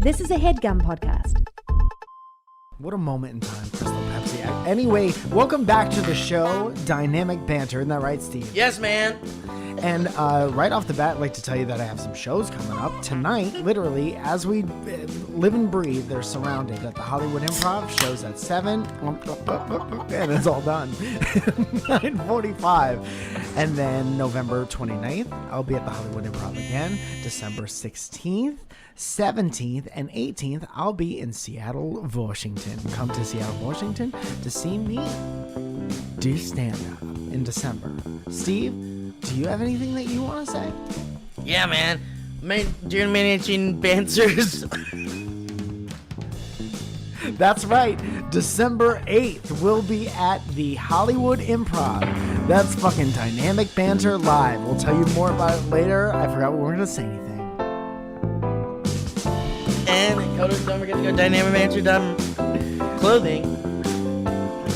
This is a HeadGum podcast. What a moment in time, Crystal Pepsi. Anyway, welcome back to the show, Dynamic Banter. Isn't that right, Steve? Yes, man. And right off the bat, I'd like to tell you that I have some shows coming up. Tonight, literally, as we live and breathe, they're surrounded at the Hollywood Improv. Shows at 7, and it's all done. 9:45. And then November 29th, I'll be at the Hollywood Improv again. December 16th, 17th, and 18th, I'll be in Seattle, Washington. Come to Seattle, Washington to see me do stand-up in December. Steve, do you have anything that you want to say? Yeah, man. Doing managing Banters. That's right. December 8th, we'll be at the Hollywood Improv. That's fucking Dynamic Banter Live. We'll tell you more about it later. I forgot we weren't going to say anything. And don't forget to go dynamicbanter.com clothing.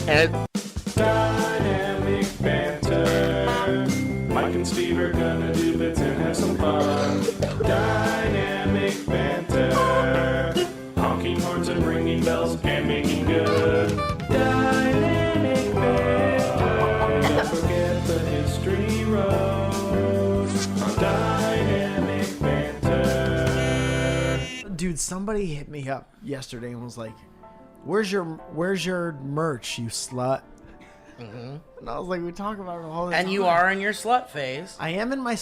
And Dynamic Banter. Mike and Steve are gonna do bits and have some fun. Dynamic Banter. Honking horns and ringing bells and making good. Dynamic Banter. Don't forget the history road on Dynamic Banter. Dude, somebody hit me up yesterday and was like, where's your merch, you slut? Mm-hmm. And I was like, we talk about it all the time. And you are in your slut phase. I am in my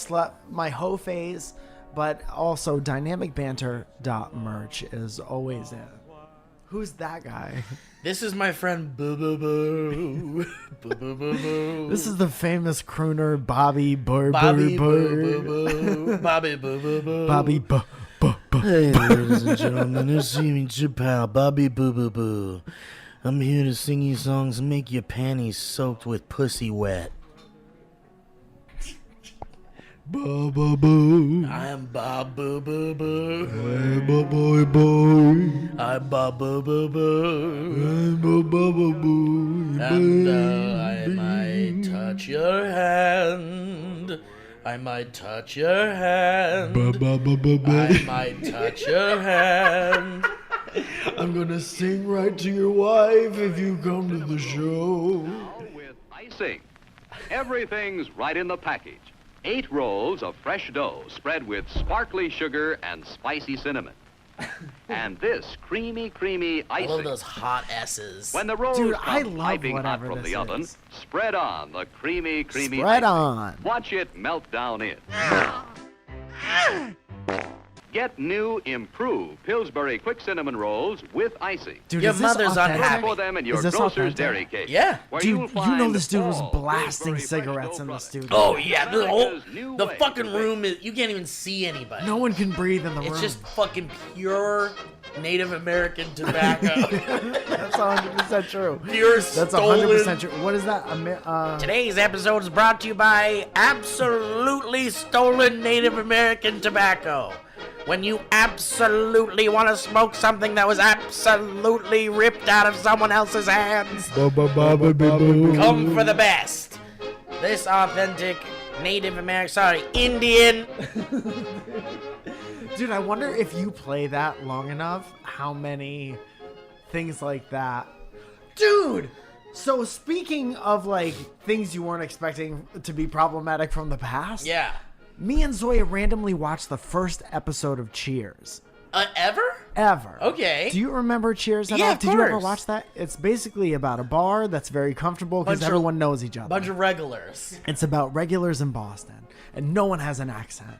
hoe phase, but also dynamicbanter.merch is always in. Who's that guy? This is my friend BooBooBoo. BooBooBoo. This is the famous crooner Bobby Bird. Bobby BooBooBoo. Bobby BooBooBoo. Bobby Hey, ladies and gentlemen, it's me, your pal, Bobby BooBooBoo. I'm here to sing you songs and make your panties soaked with pussy wet. Ba-ba-boo. I'm Bob BooBooBoo. Hey, ba-boy-boy. I'm Bob BooBooBoo. Hey, ba-ba-ba-boo. And I might touch your hand. I might touch your hand. Ba-ba-ba-ba-ba. I might touch your hand. I'm gonna sing right to your wife if you come to the show. With icing. Everything's right in the package. 8 rolls of fresh dough spread with sparkly sugar and spicy cinnamon. And this creamy I icing. love those hot S's. When the rolls Dude, I come love piping hot whatever from this the oven, is. spread on the creamy Spread icing. on. Watch it melt down in. Get new, improved Pillsbury Quick Cinnamon Rolls with icing. Dude, Your is this mother's authentic? unhappy. Look for them in your Is this grocer's authentic? dairy cake. Yeah. Where Dude, you'll you find know this dude was all blasting Pillsbury Fresh cigarettes Dough in the products. studio. Oh yeah, America's new the way fucking to room is, you can't even see anybody. No one can breathe in the room. It's just fucking pure Native American tobacco. That's 100% true. Pure That's stolen. 100% true. What is that? Today's episode is brought to you by absolutely stolen Native American tobacco. When you absolutely want to smoke something that was absolutely ripped out of someone else's hands, come for the best. This authentic Native American, Indian. Dude, I wonder if you play that long enough, how many things like that. Dude! So speaking of like things you weren't expecting to be problematic from the past. Yeah. Me and Zoya randomly watched the first episode of Cheers. Ever? Ever. Okay. Do you remember Cheers at Yeah, all? of Did you ever course. watch that? It's basically about a bar that's very comfortable because Bunch of- everyone knows each other. Bunch of regulars. It's about regulars in Boston, and no one has an accent.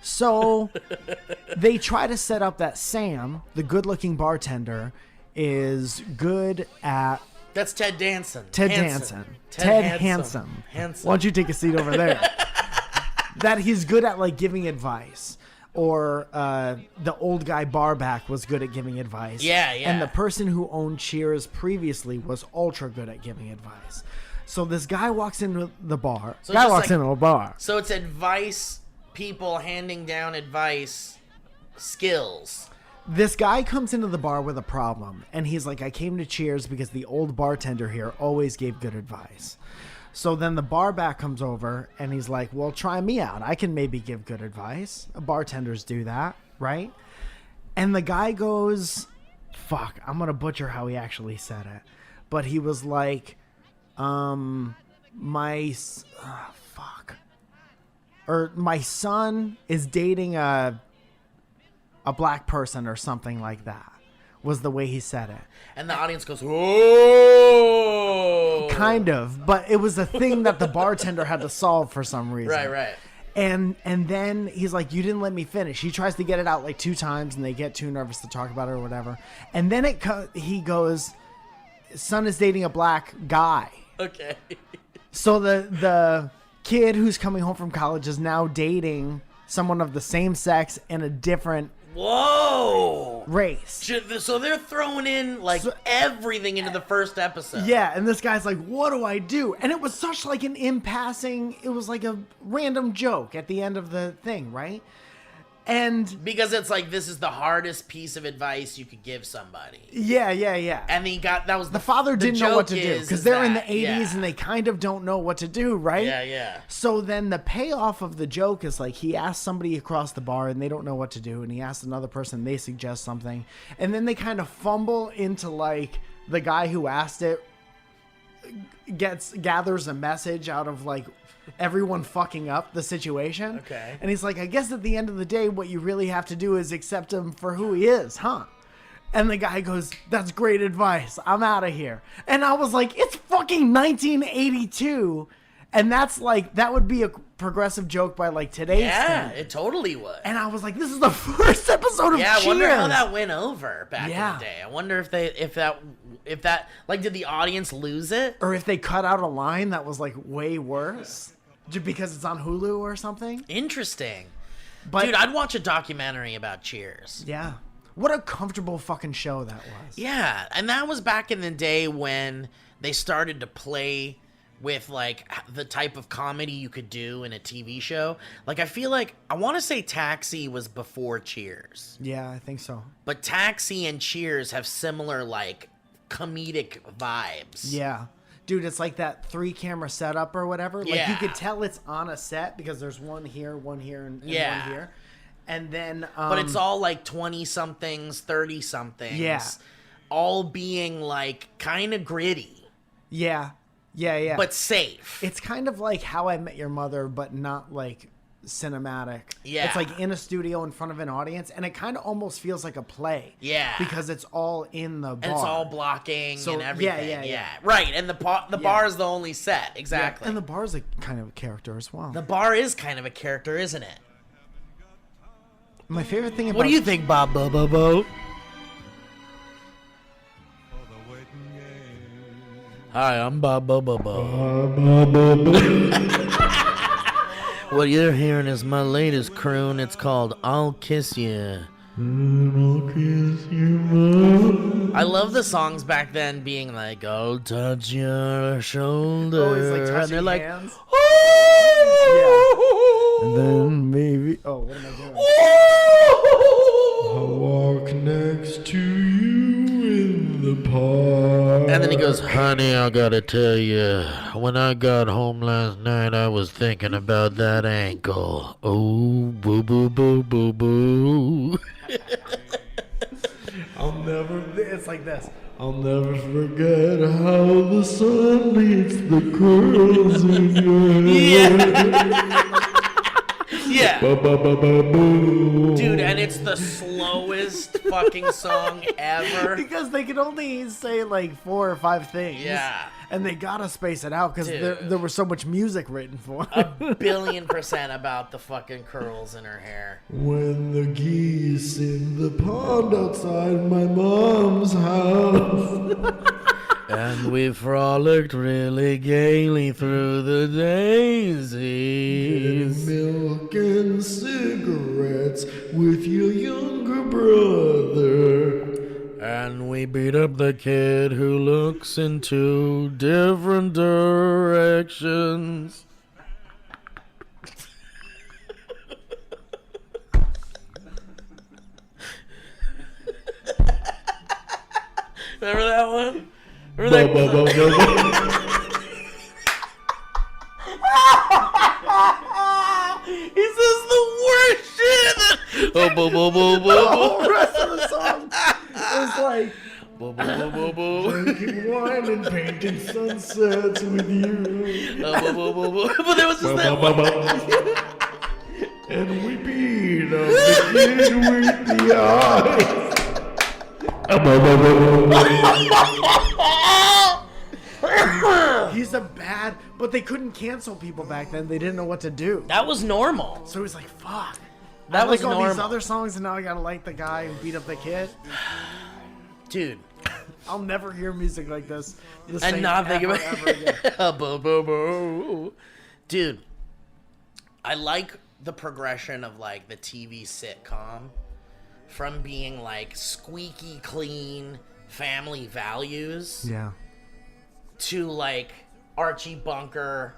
So they try to set up that Sam, the good-looking bartender, is good at That's Ted Danson. Ted Hansen. Danson. Ted Handsome. Handsome. Why don't you take a seat over there? That he's good at like giving advice. Or the old guy barback was good at giving advice. Yeah, yeah. And the person who owned Cheers previously was ultra good at giving advice. So this guy walks into the bar. So Guy just walks like- into a bar. So it's advice, people handing down advice, skills. This guy comes into the bar with a problem, and he's like, I came to Cheers because the old bartender here always gave good advice. So then the barback comes over, and he's like, well, try me out. I can maybe give good advice. Bartenders do that, right? And the guy goes, fuck, I'm going to butcher how he actually said it. But he was like, my son is dating a black person or something like that, was the way he said it. And the audience goes, whoa! Kind of, but it was a thing that the bartender had to solve for some reason. Right. And then he's like, you didn't let me finish. He tries to get it out like 2 times, and they get too nervous to talk about it or whatever. And then he goes, son is dating a black guy. Okay. So the kid who's coming home from college is now dating someone of the same sex and a different race. So they're throwing in everything into the first episode. Yeah, and this guy's like, what do I do? And it was such like an in-passing, it was like a random joke at the end of the thing, right? And because it's like, this is the hardest piece of advice you could give somebody. Yeah. And the father didn't know what to do because they're in the 80s and they kind of don't know what to do, right? Yeah. So then the payoff of the joke is like he asks somebody across the bar and they don't know what to do, and he asks another person, they suggest something, and then they kind of fumble into like the guy who asked it gathers a message out of like everyone fucking up the situation. Okay. And he's like, I guess at the end of the day, what you really have to do is accept him for who he is, huh? And the guy goes, that's great advice. I'm out of here. And I was like, it's fucking 1982. And that's like, that would be a progressive joke by like today's Yeah, time. it totally would. And I was like, this is the first episode of Cheers. I wonder how that went over back in the day. I wonder if that like, did the audience lose it? Or if they cut out a line that was like way worse. Because it's on Hulu or something. Interesting. But, dude, I'd watch a documentary about Cheers. Yeah. What a comfortable fucking show that was. Yeah, and that was back in the day when they started to play with like the type of comedy you could do in a TV show. Like, I feel like, I want to say Taxi was before Cheers. Yeah, I think so. But Taxi and Cheers have similar like comedic vibes. Yeah. Dude, it's like that 3-camera setup or whatever. Like, you could tell it's on a set because there's one here, and one here. And then... but it's all like 20-somethings, 30-somethings. Yeah. All being like kind of gritty. Yeah. But safe. It's kind of like How I Met Your Mother, but not like cinematic. Yeah. It's like in a studio in front of an audience, and it kind of almost feels like a play. Yeah. Because it's all in the bar. And it's all blocking and everything. Yeah. Right, and the bar is the only set. Exactly. Yeah. And the bar is a kind of a character as well. The bar is kind of a character, isn't it? My favorite thing about... What do you think, Bob BooBooBoo? Hi, I'm Bob BooBooBoo. What you're hearing is my latest croon. It's called I'll Kiss You. I'll kiss you. I love the songs back then being like, I'll touch your shoulder. Oh, it's like touching and they're like, hands. oh! Yeah. And then maybe... Oh, what am I doing? I'll walk next to you in the park. And then he goes, honey, I gotta tell you, when I got home last night, I was thinking about that ankle. Oh, boo, boo, boo, boo, boo. It's like this. I'll never forget how the sun beats the curls in your hair. Yeah. Ba-ba-ba-ba-boo. Dude, and it's the slowest fucking song ever. Because they could only say like 4 or 5 things. Yeah. And they gotta space it out because there was so much music written for it. 1,000,000,000% about the fucking curls in her hair. When the geese in the pond outside my mom's house. And we frolicked really gaily through the daisies. Milk and cigarettes with your younger brother. And we beat up the kid who looks in 2 different directions. Remember that one? Remember that? He says the worst shit. Oh, bo, bo, bo, bo, bo. The rest of the was like Drinking wine and painting sunsets with you. But there was just that one. And we beat up the kid with the eyes. he's a bad, but they couldn't cancel people back then. They didn't know what to do. That was normal. So he was like, fuck. That I was like all normal. these other songs, and now I gotta like the guy who beat up the kid. Dude. I'll never hear music like this. And not think about ever again. BooBooBoo. Dude, I like the progression of like the TV sitcom from being like squeaky clean family values Yeah. to like Archie Bunker,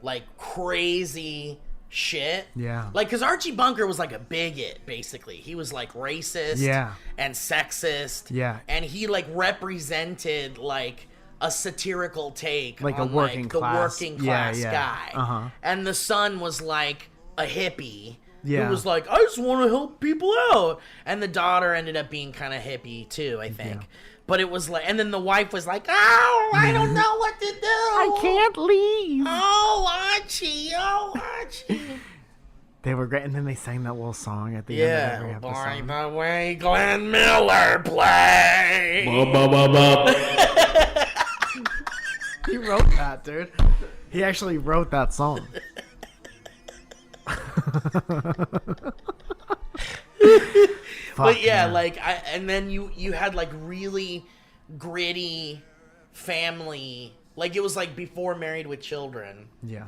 like crazy shit. Yeah. Like, because Archie Bunker was like a bigot, basically. He was like racist and sexist. Yeah. And he like represented like a satirical take Like a on working like class. the working class Yeah. guy. Uh-huh. And the son was like a hippie. Yeah. Who was like, I just want to help people out. And the daughter ended up being kind of hippie too, I think. Yeah. But it was like, and then the wife was like, oh, I don't know what to do. I Can't leave. Oh, Archie. They were great, and then they sang that little song at the end of every Yeah, by episode. the way Glenn Miller play. He wrote that, dude. He actually wrote that song. But yeah, man. like and then you had like really gritty family. Like it was like before Married with Children. Yeah.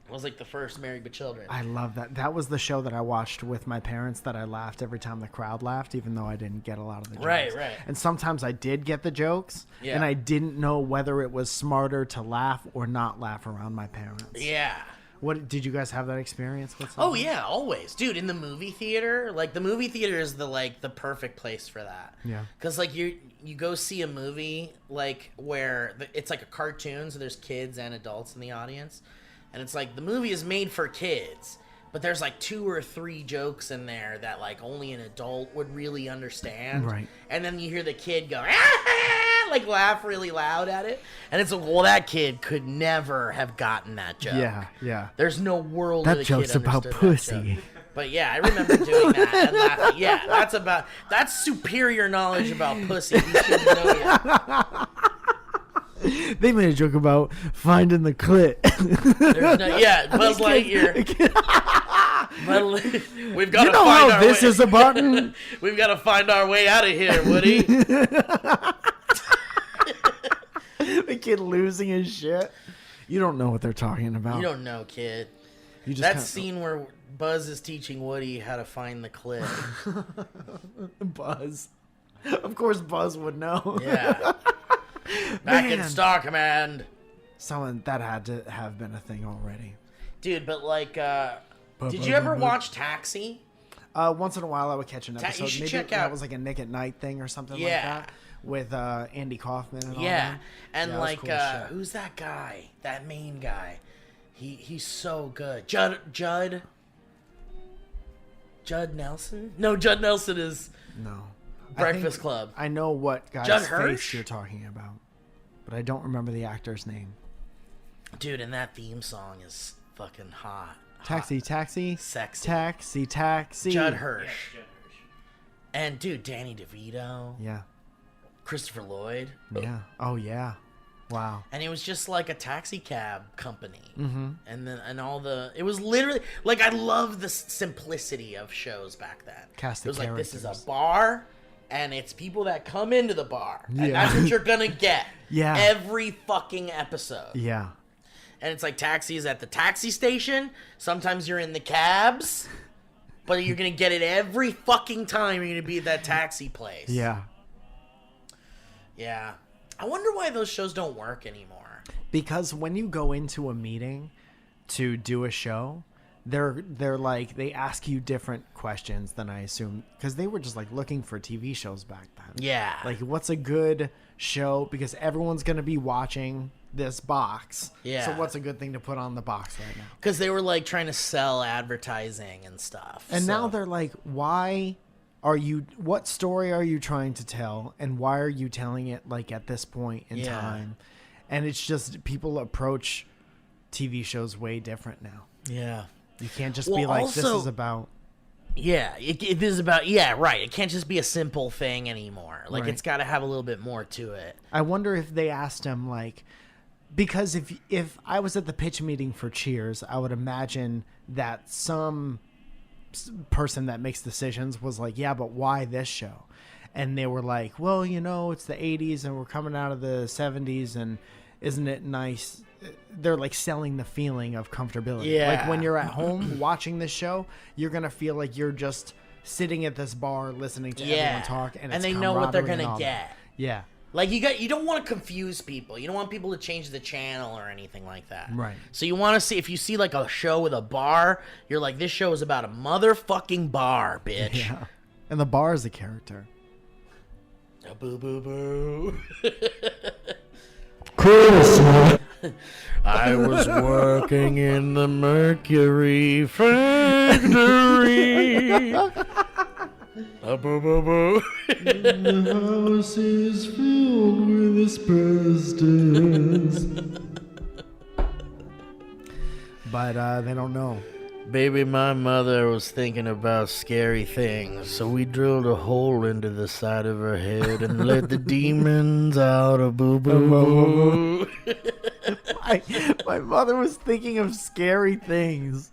It was like the first Married with Children. I love that. That was the show that I watched with my parents that I laughed every time the crowd laughed, even though I didn't get a lot of the jokes. Right. And sometimes I did get the jokes, Yeah. and I didn't know whether it was smarter to laugh or not laugh around my parents. Yeah. What did you guys have that experience with? Oh something? yeah, always, dude. In the movie theater, like the movie theater is the perfect place for that. Yeah. Cause like you go see a movie like where it's like a cartoon, so there's kids and adults in the audience, and it's like the movie is made for kids, but there's like 2 or 3 jokes in there that like only an adult would really understand. Right. And then you hear the kid go, ah! like laugh really loud at it, and it's like, well, that kid could never have gotten that joke. Yeah. There's no world That where the joke's kid about understood that pussy. joke. But yeah, I remember doing that and laughing. Yeah, that's superior knowledge about pussy. You should know it. They made a joke about finding the clit. Buzz Lightyear. We've got You to know find how our this way. is a button? We've got to find our way out of here, Woody. The kid losing his shit. You don't know what they're talking about. You don't know, kid. You just That kinda- scene where Buzz is teaching Woody how to find the clit. Buzz. Of course, Buzz would know. Yeah. Back in Man. Star Command. Someone that had to have been a thing already. Dude, but like, did you ever watch Taxi? Once in a while, I would catch an You episode. should Maybe check that out- was like a Nick at Night thing or something like Yeah. that with Andy Kaufman and all Yeah, that. and Yeah, it was like, cool as shit. who's that guy? That main guy. He's so good. Judd Nelson? No, Judd Nelson is No. Breakfast Club. I know what guy's Judd face Hirsch? you're talking about, but I don't remember the actor's name. Dude, and that theme song is fucking hot. Taxi, taxi, Sexy. taxi, taxi. Judd Hirsch. And dude, Danny DeVito, Yeah, Christopher Lloyd. yeah. Oh yeah. Wow. And it was just like a taxi cab company. Mm-hmm. And all the, it was literally, like, I love the simplicity of shows back then. Cast It of was like, this is a characters. bar, and it's people that come into the bar. And Yeah. that's what you're gonna get. Yeah. Every fucking episode. Yeah. And it's like taxis at the taxi station. Sometimes you're in the cabs. But you're gonna get it every fucking time you're gonna be at that taxi place. Yeah. Yeah. I wonder why those shows don't work anymore. Because when you go into a meeting to do a show, they're like, they ask you different questions than I assume, because they were just like looking for TV shows back then. Yeah. Like, what's a good show? Because everyone's gonna be watching this box. Yeah. So what's a good thing to put on the box right now? Because they were like trying to sell advertising and stuff. And so- now they're like, why what story are you trying to tell, and why are you telling it like at this point in time? And it's just people approach TV shows way different now. Yeah. You can't just be like, this is about... Yeah, it is about... Yeah, right. It can't just be a simple thing anymore. Like, Right. it's got to have a little bit more to it. I wonder if they asked him, like... Because if I was at the pitch meeting for Cheers, I would imagine that some person that makes decisions was like, yeah, but why this show? And they were like, well, you know, it's the 80s and we're coming out of the 70s, and isn't it nice? They're like selling the feeling of comfortability. Yeah. Like when you're at home watching this show, you're going to feel like you're just sitting at this bar listening to everyone talk. And it's they know what they're camaraderie going and to all that. get. Yeah. Like, you don't want to confuse people. You don't want people to change the channel or anything like that. Right. So you want to see, if you see like a show with a bar, you're like, this show is about a motherfucking bar, bitch. Yeah. And the bar is a character. A BooBooBoo. Christmas. I was working in the Mercury factory. A BooBooBoo. The house is filled with asbestos. But they don't know. Baby, my mother was thinking about scary things, so we drilled a hole into the side of her head and let the demons out of BooBooBoo. My mother was thinking of scary things.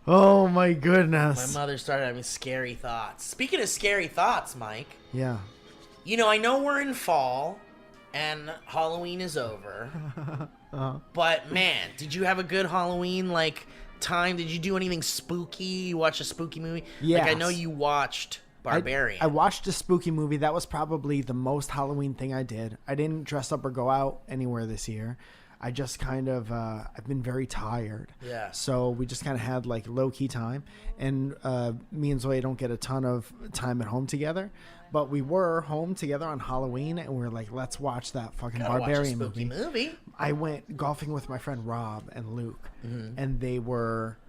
Oh my goodness. My mother started having scary thoughts. Speaking of scary thoughts, Mike, Yeah. you know, I know we're in fall and Halloween is over, but man, did you have a good Halloween, like, time? Did you do anything spooky? You watch a spooky movie? Yes. Like, I know you watched Barbarian. I watched a spooky movie. That was probably the most Halloween thing I did. I didn't dress up or go out anywhere this year. I just kind of, I've been very tired. Yeah. So we just kind of had like low key time. And me and Zoe don't get a ton of time at home together. But we were home together on Halloween, and we were like, let's watch that fucking Gotta Barbarian watch a spooky movie. I went golfing with my friend Rob and Luke, Mm-hmm. and they were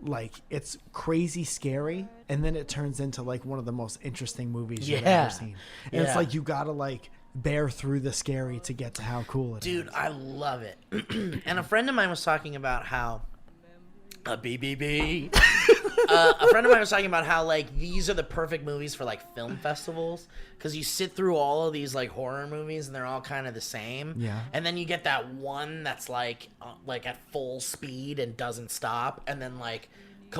like, it's crazy scary, and then it turns into like one of the most interesting movies you've Yeah. ever seen. And it's Yeah. like you gotta like bear through the scary to get to how cool it is. Dude, I love it. And a friend of mine was talking about how a BBB. A friend of mine was talking about how like these are the perfect movies for like film festivals, because you sit through all of these like horror movies and they're all kind of the same. Yeah. And then you get that one that's like at full speed and doesn't stop, and then like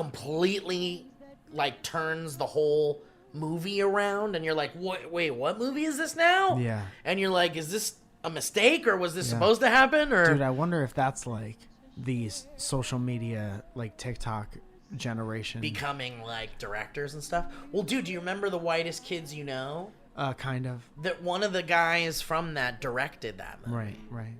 completely like turns the whole movie around, and you're like, what? Wait, what movie is this now? Yeah. And you're like, is this a mistake, or was this Yeah. supposed to happen? Or Dude, I wonder if that's like these social media, like TikTok generation. becoming like directors and stuff. Well, dude, do you remember The Whitest Kids You Know? Kind of. That one of the guys from that directed that movie. Right, right.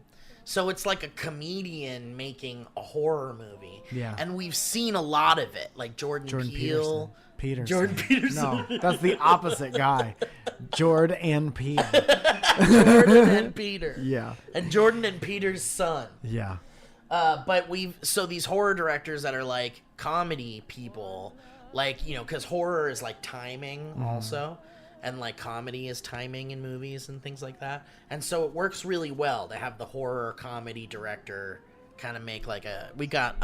So it's like a comedian making a horror movie. Yeah. And we've seen a lot of it, like Jordan Peele. Peterson. Jordan Peterson. No, that's the opposite guy. Jordan and Peter. Jordan and Peter. Yeah. And Jordan and Peter's son. Yeah. But so these horror directors that are like comedy people, like, you know, because horror is like timing also, and like comedy is timing in movies and things like that. And so it works really well to have the horror comedy director kind of make like we got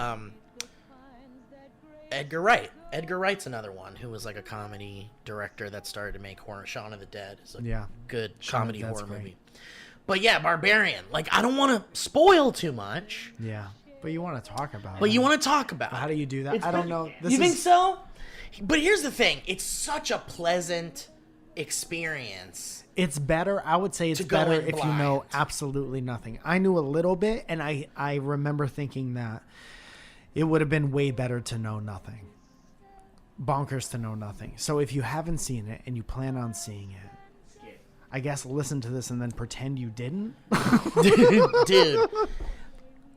Edgar Wright. Edgar Wright's another one who was like a comedy director that started to make horror. Shaun of the Dead is a Yeah. good Shaun of comedy the Dead's horror great. movie. But yeah, Barbarian. Like, I don't want to spoil too much, Yeah. But you want to talk about but it. you want to talk about How it. do you do that? I don't know. You think so? But here's the thing. It's such a pleasant experience. It's better. I would say it's To go better in if you know blind. absolutely nothing. I knew a little bit, and I remember thinking that it would have been way better to know nothing. Bonkers to know nothing. So if you haven't seen it and you plan on seeing it, I guess listen to this and then pretend you didn't. Dude,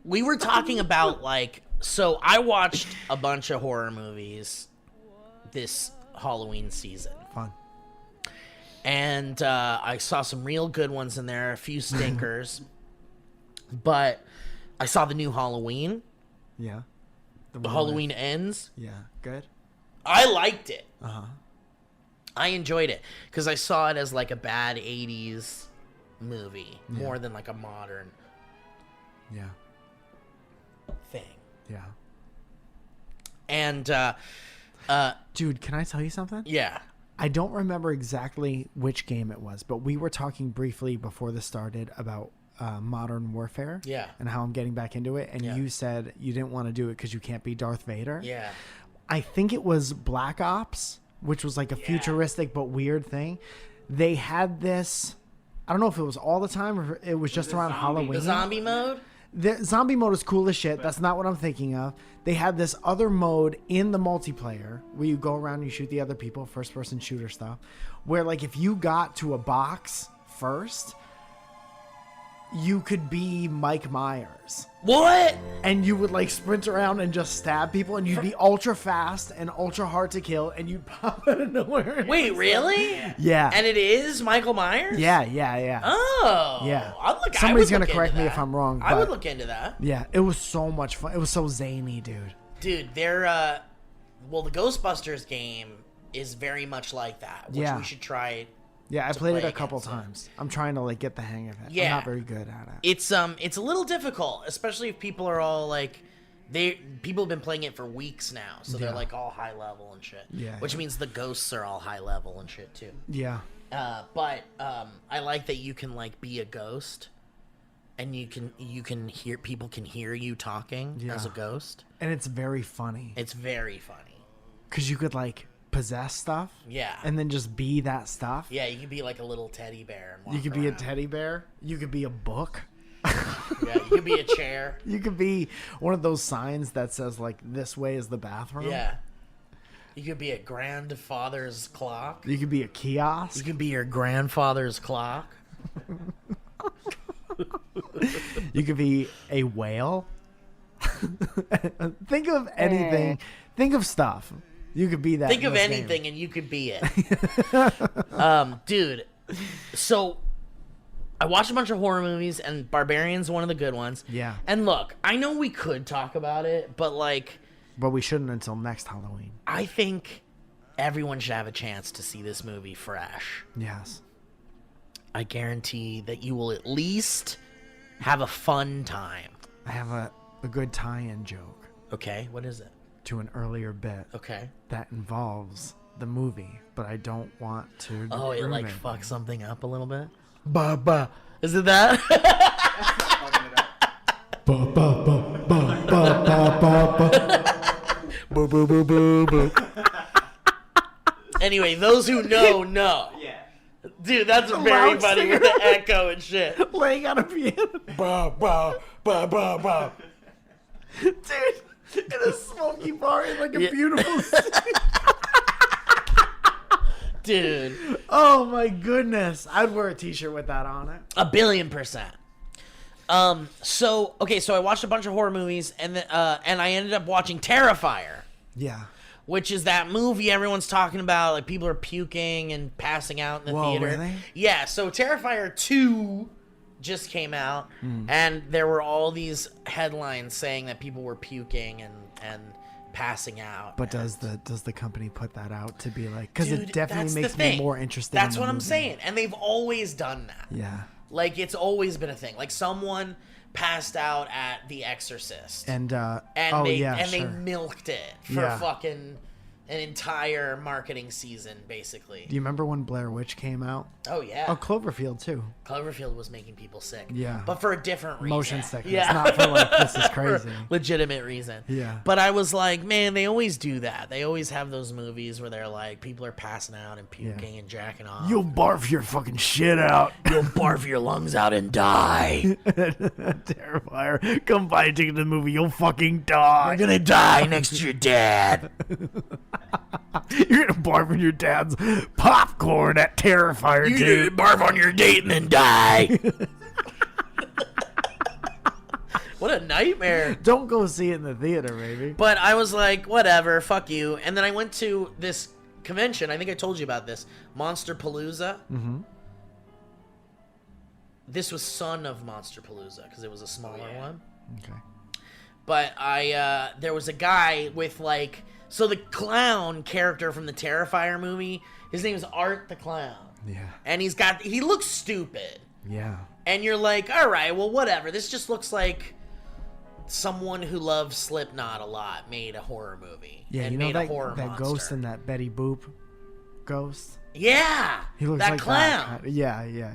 we were talking about, like, so I watched a bunch of horror movies this Halloween season. Fun. And I saw some real good ones in there, a few stinkers. But I saw the new Halloween. Yeah. The one Halloween Ends. with- Yeah. Good. I liked it. Uh-huh. I enjoyed it because I saw it as like a bad 80s movie more than like a modern thing. Yeah. And dude, can I tell you something? yeah. I don't remember exactly which game it was, but we were talking briefly before this started about Modern Warfare. Yeah. And how I'm getting back into it. And you said you didn't want to do it because you can't be Darth Vader. Yeah. I think it was Black Ops, which was like a futuristic but weird thing. They had this, I don't know if it was all the time or it was just around Halloween. The zombie mode? The zombie mode is cool as shit. That's not what I'm thinking of. They had this other mode in the multiplayer where you go around and you shoot the other people, first person shooter stuff, where like if you got to a box first, you could be Mike Myers. What? And you would like sprint around and just stab people, and you'd be ultra fast and ultra hard to kill, and you'd pop out of nowhere. Wait, really? Yeah. And it is Michael Myers? Yeah. Oh. Yeah. Somebody's going to correct me if I'm wrong. I would but look into that. Yeah, it was so much fun. It was so zany, dude. Dude, they're, the Ghostbusters game is very much like that, which we should try. Yeah, I played it play a couple against times. I'm trying to like get the hang of it. Yeah. I'm not very good at it. It's a little difficult, especially if people are all like, people have been playing it for weeks now, so they're like all high level and shit. Yeah. Which means the ghosts are all high level and shit too. Yeah. But I like that you can like be a ghost, and you can hear people can hear you talking as a ghost, And it's very funny. It's very funny. Because you could like possess stuff. Yeah. And then just be that stuff. Yeah, you could be like a little teddy bear. And walk You could be a around. teddy bear. You could be a book. Yeah, you could be a chair. You could be one of those signs that says like this way is the bathroom. Yeah. You could be a grandfather's clock. You could be a kiosk. You could be your grandfather's clock. You could be a whale. Think of anything. Think of stuff. You could be that. Think in of this anything game. and you could be it. Dude, so I watched a bunch of horror movies and Barbarian's one of the good ones. Yeah. And look, I know we could talk about it, but like, But we shouldn't until next Halloween. I think everyone should have a chance to see this movie fresh. Yes. I guarantee that you will at least have a fun time. I have a good tie-in joke Okay, what is it? to an earlier bit Okay. that involves the movie, but I don't want to. Oh, it ruin like it. fucks something up a little bit? Ba ba Is it that? Ba ba ba ba ba ba ba ba. Boo, boo, boo, boo, boo. Anyway, those who know. Yeah. Dude, that's very funny with the echo and shit. laying on a piano. Bah, bah, bah, bah, bah. Dude, in a smoky bar in like a Yeah. beautiful city. Dude, Oh my goodness. I'd wear a t-shirt with that on it. 1,000,000,000%. So I watched a bunch of horror movies and I ended up watching Terrifier, Yeah. which is that movie everyone's talking about, like people are puking and passing out in the Whoa, theater. really? Yeah, so Terrifier 2 just came out, and there were all these headlines saying that people were puking and passing out. But does the company put that out to be like, because Dude, it definitely that's the makes me thing. more interested. That's in the what I'm movie. saying, and they've always done that. Yeah. Like, it's always been a thing. Like, someone passed out at The Exorcist. And They sure. milked it for Yeah. fucking an entire marketing season, basically. Do you remember when Blair Witch came out? Oh, yeah. Oh, Cloverfield too. Cloverfield was making people sick. Yeah. But for a different reason. Motion sickness, Yeah. not for like this is For crazy. legitimate reason. Yeah. But I was like, man, they always do that. They always have those movies where they're like, people are passing out and puking and jacking off. You'll barf your fucking shit out. You'll barf your lungs out and die. Terrifier. Come buy a ticket to the movie. You'll fucking die. You're gonna die next to your dad. You're gonna barf in your dad's popcorn at Terrifier, You're dude. gonna barf on your date and then die. What a nightmare. Don't go see it in the theater, baby. But I was like, whatever, fuck you. And then I went to this convention. I think I told you about this. Monster Palooza. Mm-hmm. This was son of Monster Palooza because it was a smaller one. Okay. But there was a guy with like So the clown character from the Terrifier movie, his name is Art the Clown. Yeah. And he looks stupid. Yeah. And you're like, all right, well, whatever. This just looks like someone who loves Slipknot a lot made a horror movie. Yeah, and you know made that, a horror that monster. ghost in that Betty Boop ghost? Yeah. He looks that like clown. that. Yeah.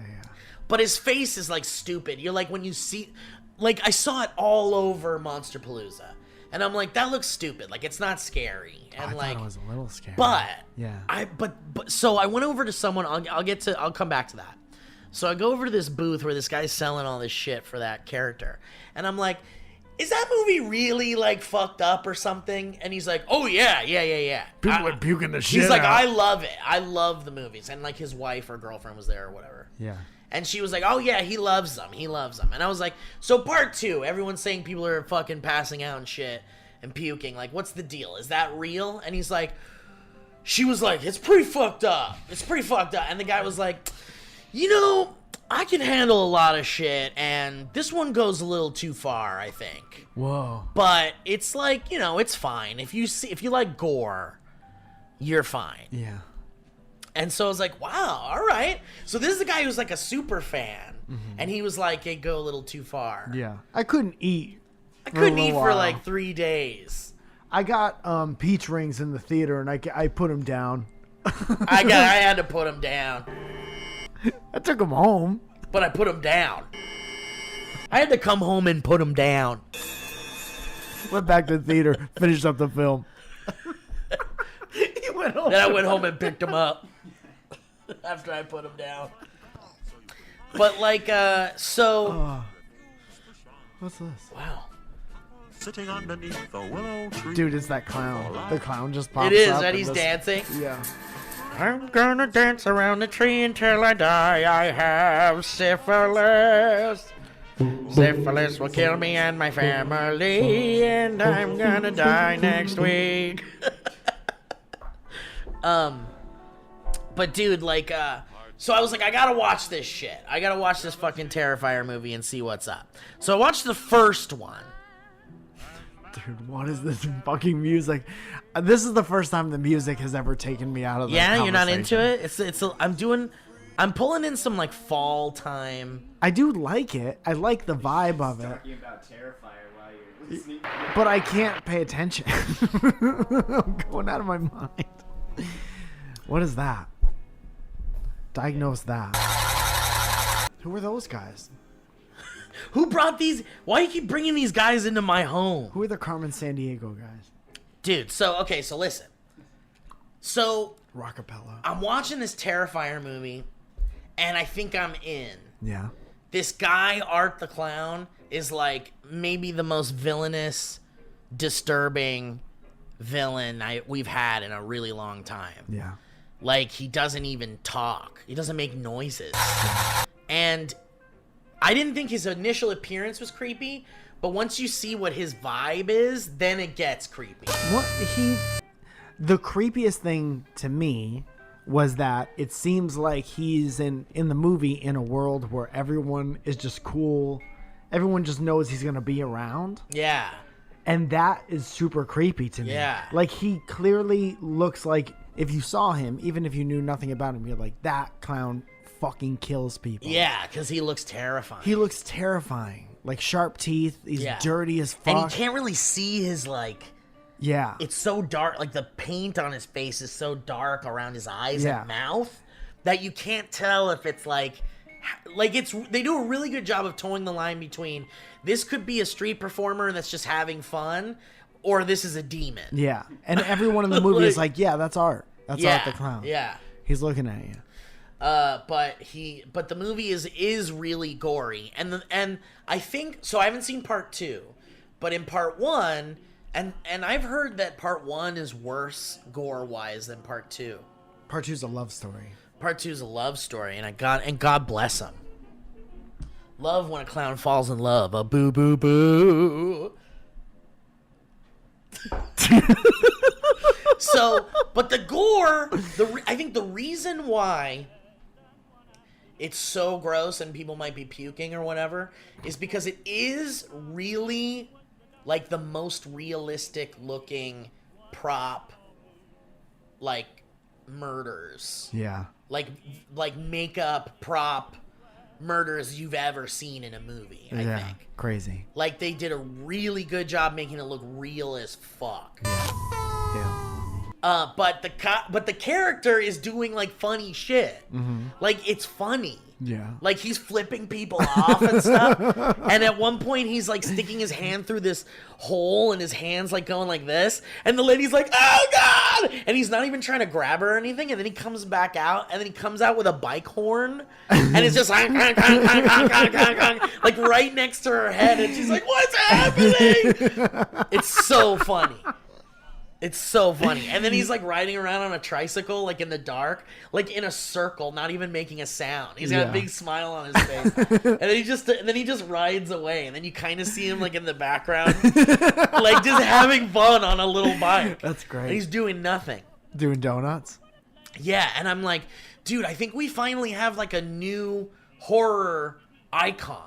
But his face is like stupid. You're like, when you see, like, I saw it all over Monsterpalooza. And I'm like, that looks stupid. Like, it's not scary. And I like, thought it was a little scary. but yeah. So I went over to someone. I'll come back to that. So I go over to this booth where this guy's selling all this shit for that character, and I'm like, "Is that movie really like fucked up or something?" And he's like, "Oh yeah. People are puking the shit He's like, out. "I love it. I love the movies." And like his wife or girlfriend was there or whatever. Yeah. And she was like, "Oh yeah, he loves them. He loves them." And I was like, "So part 2, everyone's saying people are fucking passing out and shit and puking. Like, what's the deal? Is that real?" And he's like, she was like, "It's pretty fucked up. It's pretty fucked up." And the guy was like, "You know, I can handle a lot of shit, and this one goes a little too far, I think. Whoa. But it's like, you know, it's fine. If you like gore, you're fine." Yeah. And so I was like, wow, all right. So this is the guy who's like a super fan, and he was like, "It go a little too far." Yeah. I couldn't eat. I couldn't a eat little for while. like 3 days. I got peach rings in the theater, and I put them down. I had to put him down, I took them home. but I put him down. I had to come home and put him down. Went back to the theater, finished up the film. He went home. Then I went home and picked him up after I put him down. But like, so What's this? wow, Sitting underneath the willow tree. Dude, it's that clown. The clown just pops it is up that and he's just- dancing. Yeah. I'm gonna dance around the tree until I die. I have syphilis. Syphilis will kill me and my family, and I'm gonna die next week. But dude, like, so I was like, I gotta watch this shit. I gotta watch this fucking Terrifier movie and see what's up. So I watched the first one. Dude, what is this fucking music? This is the first time the music has ever taken me out of the Yeah, you're not into conversation. it? I'm pulling in some like fall time. I do like it. I like the vibe of it. Talking about Terrifier while you're listening. But I can't pay attention. I'm going out of my mind. What is that? Diagnose that. Who are those guys? Who brought these? Why do you keep bringing these guys into my home? Who are the Carmen Sandiego guys? Dude, so listen. So Rockapella. I'm watching this Terrifier movie, and I think I'm in. Yeah. This guy, Art the Clown, is like maybe the most villainous, disturbing villain we've had in a really long time. Yeah. Like, he doesn't even talk. He doesn't make noises. And I didn't think his initial appearance was creepy, but once you see what his vibe is, then it gets creepy. The creepiest thing to me was that it seems like he's in the movie in a world where everyone is just cool. Everyone just knows he's going to be around. Yeah. And that is super creepy to me. Yeah. Like, he clearly looks like, if you saw him, even if you knew nothing about him, you're like, that clown fucking kills people. Yeah, because he looks terrifying. He looks terrifying. Like, sharp teeth. He's dirty as fuck. And you can't really see his, like... Yeah. It's so dark. Like, the paint on his face is so dark around his eyes Yeah. and mouth that you can't tell if it's, like... Like, they do a really good job of towing the line between this could be a street performer that's just having fun, or this is a demon. Yeah. And everyone in the movie is like, yeah, that's Art. That's Art the Clown. Yeah. He's looking at you. But the movie is really gory, and I think so. I haven't seen part 2, but in part 1, and I've heard that part 1 is worse gore wise than part 2. Part 2 is a love story. Part 2 is a love story, and God bless him. Love when a clown falls in love. A boo boo boo. So, but the gore, I think the reason why it's so gross and people might be puking or whatever is because it is really like the most realistic looking prop, like, murders. Yeah. Like makeup prop murders you've ever seen in a movie, I think. Crazy. Like, they did a really good job making it look real as fuck. Yeah. But the character is doing, like, funny shit. Like, it's funny. Yeah. Like, he's flipping people off and stuff. And at one point, he's, like, sticking his hand through this hole, and his hand's, like, going like this. And the lady's like, oh, God! And he's not even trying to grab her or anything. And then he comes back out, and then he comes out with a bike horn. And it's just like, like, right next to her head. And she's like, what's happening? It's so funny. It's so funny. And then he's, like, riding around on a tricycle, like, in the dark, like, in a circle, not even making a sound. He's got a big smile on his face. And then he just rides away. And then you kind of see him, like, in the background, like, just having fun on a little bike. That's great. And he's doing nothing. Doing donuts? Yeah, and I'm like, dude, I think we finally have, like, a new horror icon.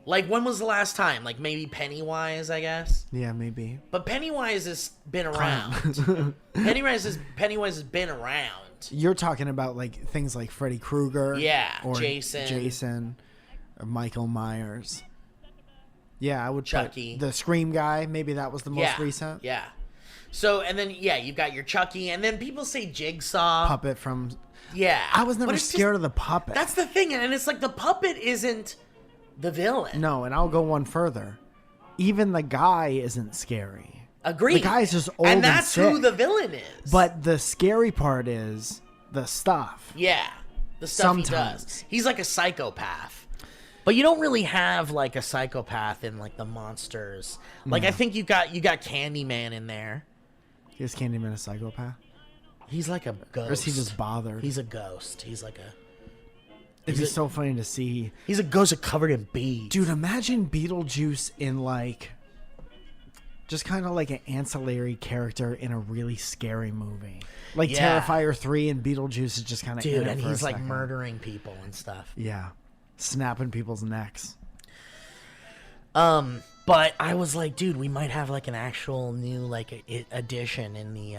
Like, when was the last time? Like, maybe Pennywise, I guess? Yeah, maybe. But Pennywise has been around. Pennywise has been around. You're talking about, like, things like Freddy Krueger. Yeah, or Jason. Or Michael Myers. Yeah, I would Chucky. put the Scream guy. Maybe that was the most recent. Yeah. So, and then, you've got your Chucky. And then people say Jigsaw. Puppet from... Yeah. I was never scared of the puppet. That's the thing. And it's like the puppet isn't the villain. No, and I'll go one further. Even the guy isn't scary. Agreed. The guy's just old and that's sick. who the villain is. But the scary part is the stuff. Yeah. The stuff he does. He's like a psychopath. But you don't really have, like, a psychopath in, like, the monsters. Like, I think you got Candyman in there. Is Candyman a psychopath? He's like a ghost. Or is he just bothered? He's a ghost. He's like a... It'd be so funny to see. He's a ghost covered in beads. Dude, imagine Beetlejuice in, like, just kind of like an ancillary character in a really scary movie. Like Terrifier 3 and Beetlejuice is just kind of Dude, and he's, like, murdering people and stuff. Yeah. Snapping people's necks. But I was like, dude, we might have, like, an actual new, like, addition in the,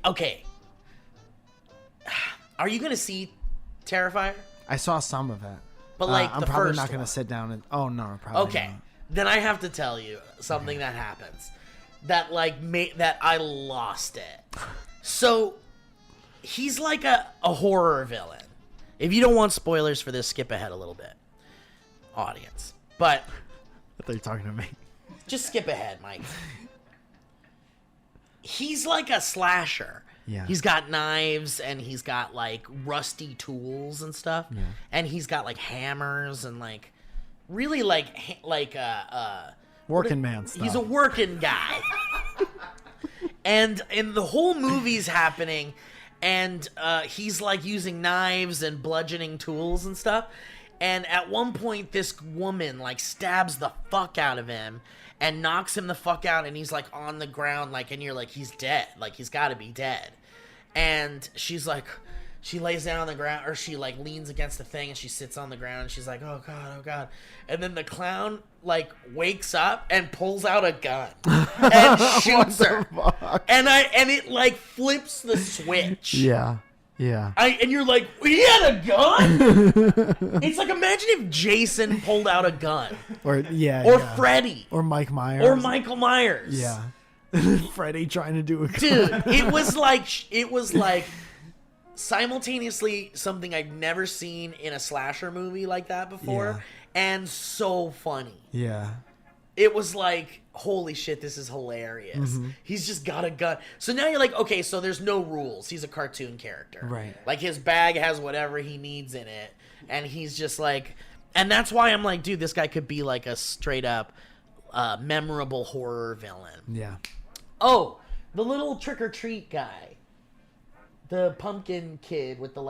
okay. Are you gonna see Terrifier? I saw some of it. But, like, I'm the probably first not going to one. sit down and... Oh, no, probably Okay. not. Then I have to tell you something that happens. That, like, that I lost it. So, he's like a horror villain. If you don't want spoilers for this, skip ahead a little bit. Audience. But... I thought you were talking to me. Just skip ahead, Mike. He's like a slasher. Yeah. He's got knives and he's got, like, rusty tools and stuff. Yeah. And he's got, like, hammers and, like, really, working man stuff. He's a working guy. and the whole movie's happening and he's, like, using knives and bludgeoning tools and stuff. And at one point, this woman, like, stabs the fuck out of him and knocks him the fuck out, and he's, like, on the ground, like, and you're like, he's dead. Like, he's got to be dead. And she's like, she lays down on the ground, or she, like, leans against the thing, and she sits on the ground, and she's like, oh, God, oh, God. And then the clown, like, wakes up and pulls out a gun and shoots her. And it, like, flips the switch. Yeah. Yeah. And you're like, he had a gun? It's like, imagine if Jason pulled out a gun. Or Freddy. Or Mike Myers. Or Michael Myers. Yeah. Freddy trying to do a gun. Dude, it was like simultaneously something I've never seen in a slasher movie like that before. Yeah. And so funny. Yeah. It was like, holy shit, this is hilarious. Mm-hmm. He's just got a gun. So now you're like, okay, so there's no rules. He's a cartoon character. Right. Like, his bag has whatever he needs in it. And he's just like... And that's why I'm like, dude, this guy could be like a straight up memorable horror villain. Yeah. Oh, the little trick-or-treat guy. The pumpkin kid with the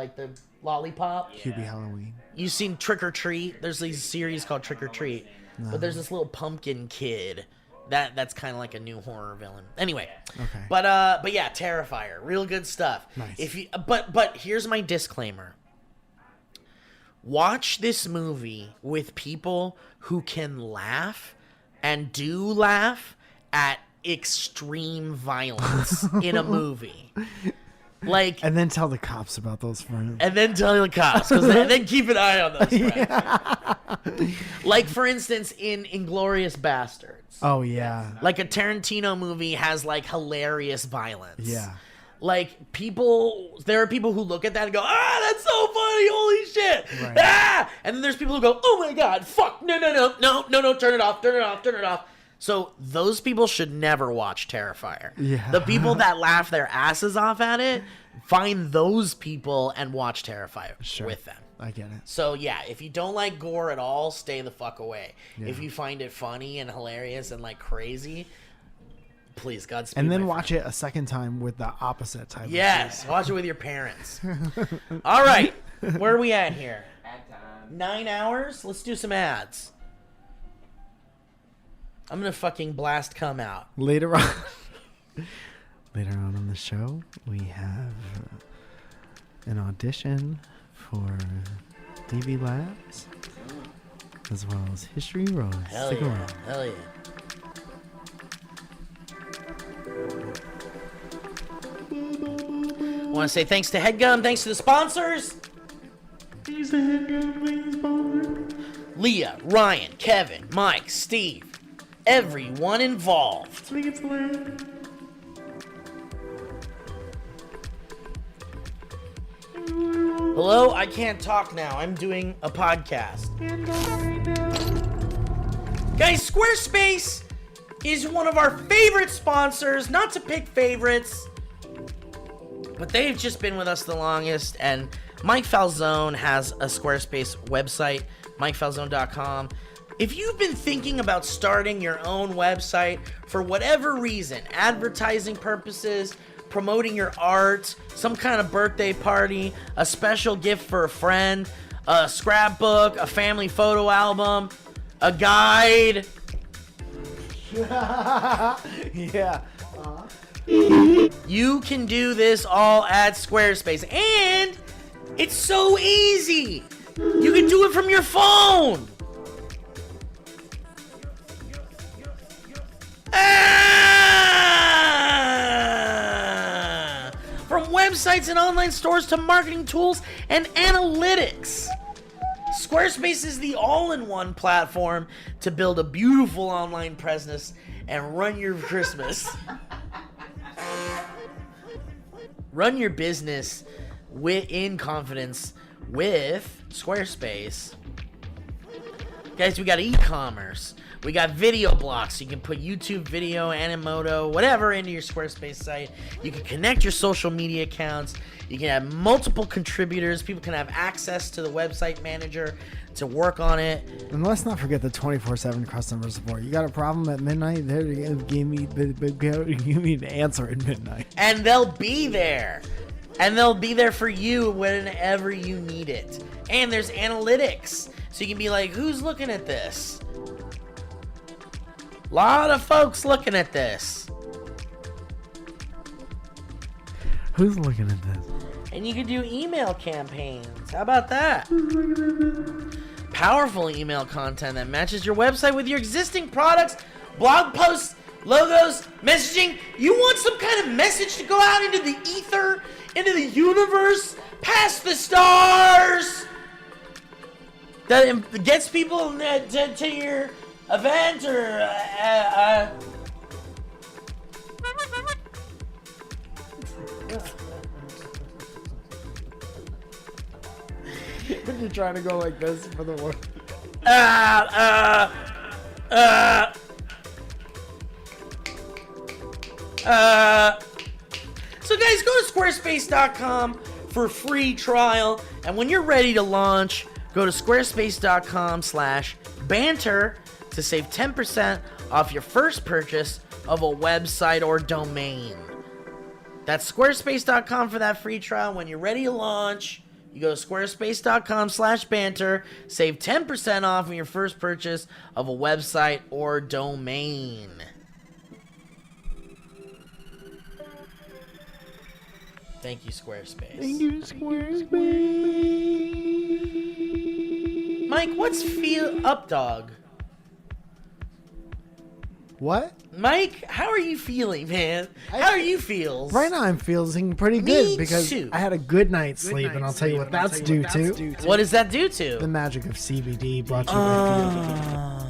lollipop. Hubie Halloween. You've seen Trick or Treat? There's these series called Trick or Treat. No. But there's this little pumpkin kid that's kind of like a new horror villain. Anyway. Okay. But yeah, Terrifier, real good stuff. Nice. But here's my disclaimer. Watch this movie with people who can laugh and do laugh at extreme violence in a movie. Like, and then tell the cops about those friends. And then tell the cops, and then keep an eye on those friends. Like, for instance, in Inglourious Bastards. Oh, yeah. Like, a Tarantino movie has, like, hilarious violence. Yeah. Like, there are people who look at that and go, that's so funny, holy shit. Right. Ah! And then there's people who go, oh my God, fuck, no, turn it off. So those people should never watch Terrifier. Yeah. The people that laugh their asses off at it, find those people and watch Terrifier with them. I get it. So yeah, if you don't like gore at all, stay the fuck away. Yeah. If you find it funny and hilarious and like crazy, please, Godspeed. And then watch it a second time with the opposite type. Yes, watch it with your parents. All right, where are we at here? Ad time. 9 hours? Let's do some ads. I'm gonna fucking blast come out. Later on in the show, we have an audition for DV Labs, as well as History Rose. Hell Stick yeah! around. Hell yeah! I want to say thanks to HeadGum, thanks to the sponsors. Leah, Ryan, Kevin, Mike, Steve, everyone involved. Hello, I can't talk now. I'm doing a podcast. Guys, Squarespace is one of our favorite sponsors. Not to pick favorites, but they've just been with us the longest. And Mike Falzone has a Squarespace website, MikeFalzone.com. If you've been thinking about starting your own website for whatever reason, advertising purposes, promoting your art, some kind of birthday party, a special gift for a friend, a scrapbook, a family photo album, a guide. Yeah. You can do this all at Squarespace. And it's so easy. You can do it from your phone. From websites and online stores to marketing tools and analytics, Squarespace is the all-in-one platform to build a beautiful online presence and run your Christmas. Run your business in confidence with Squarespace. Guys, we got e-commerce. We got video blocks. You can put YouTube video, Animoto, whatever into your Squarespace site. You can connect your social media accounts. You can have multiple contributors. People can have access to the website manager to work on it. And let's not forget the 24/7 customer support. You got a problem at midnight? There, give me the answer at midnight. And they'll be there. And they'll be there for you whenever you need it. And there's analytics. So you can be like, who's looking at this? A lot of folks looking at this. Who's looking at this? And you can do email campaigns. How about that? Powerful email content that matches your website with your existing products, blog posts, logos, messaging. You want some kind of message to go out into the ether, into the universe, past the stars, that gets people to your event or You're trying to go like this for the word. So guys, go to squarespace.com for a free trial, and when you're ready to launch, go to squarespace.com/banter to save 10% off your first purchase of a website or domain. That's squarespace.com for that free trial. When you're ready to launch, you go to squarespace.com/banter, save 10% off of your first purchase of a website or domain. Thank you, Squarespace. Thank you, Squarespace. Mike, what's feel up, dog? What? Mike, how are you feeling, man? How are you feels? Right now I'm feeling pretty Me good because too. I had a good night's sleep, and I'll tell you what that's due to. What does that do to? The magic of CBD brought to you by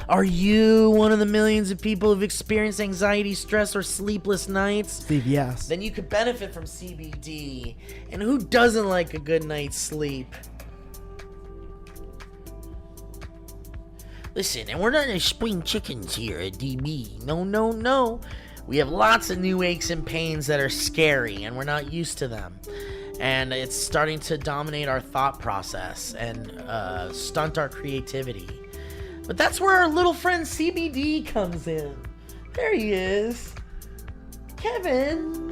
Are you one of the millions of people who've experienced anxiety, stress, or sleepless nights? Steve, yes. Then you could benefit from CBD. And who doesn't like a good night's sleep? Listen, and we're not a spring chickens here at DB. No. We have lots of new aches and pains that are scary, and we're not used to them. And it's starting to dominate our thought process and stunt our creativity. But that's where our little friend CBD comes in. There he is. Kevin.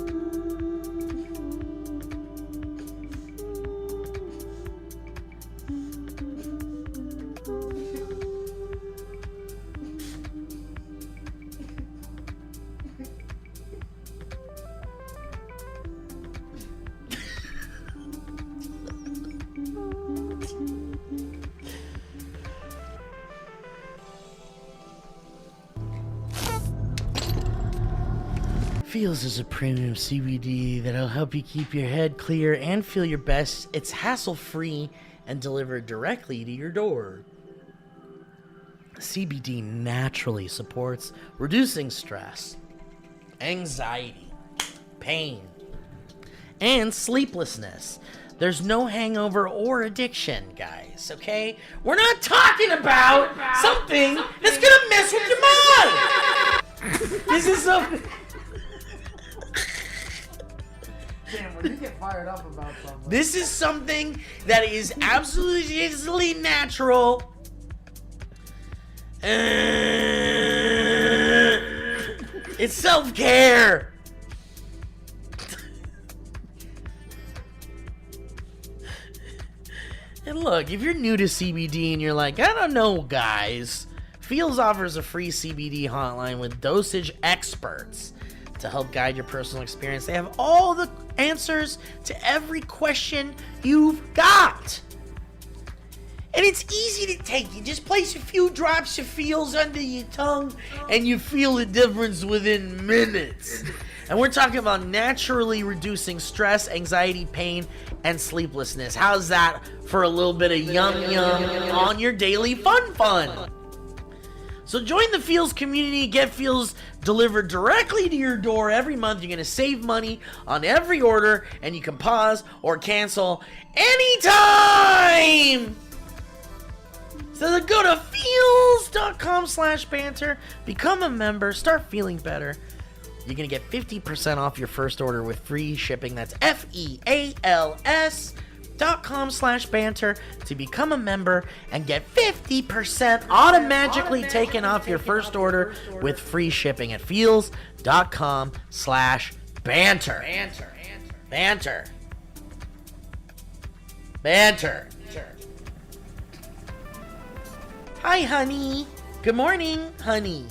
Feels is a premium CBD that'll help you keep your head clear and feel your best. It's hassle-free and delivered directly to your door. CBD naturally supports reducing stress, anxiety, pain, and sleeplessness. There's no hangover or addiction, guys, okay? We're not talking about something that's gonna mess with your mind! This is something... Damn, when you get fired up about something. This is something that is absolutely natural. It's self-care. And look, if you're new to CBD and you're like, I don't know, guys, Feels offers a free CBD hotline with dosage experts to help guide your personal experience. They have all the answers to every question you've got. And it's easy to take. You just place a few drops of Feels under your tongue and you feel the difference within minutes. And we're talking about naturally reducing stress, anxiety, pain, and sleeplessness. How's that for a little bit of yum on your daily fun? So join the Feels community, get Feels delivered directly to your door every month. You're going to save money on every order, and you can pause or cancel anytime. So go to feels.com/banter, become a member, start feeling better. You're going to get 50% off your first order with free shipping. That's FEALS.com/banter to become a member and get 50% automatically taken off your first order with free shipping at feels.com/banter. Banter. Hi, honey. Good morning, honey.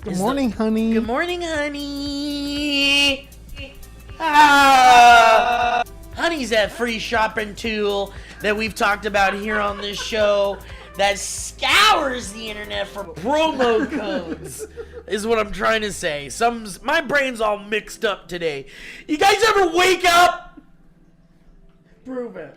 Good morning, honey. Good morning, honey. Ah! Honey's that free shopping tool that we've talked about here on this show that scours the internet for promo codes, is what I'm trying to say. My brain's all mixed up today. You guys ever wake up? Prove it.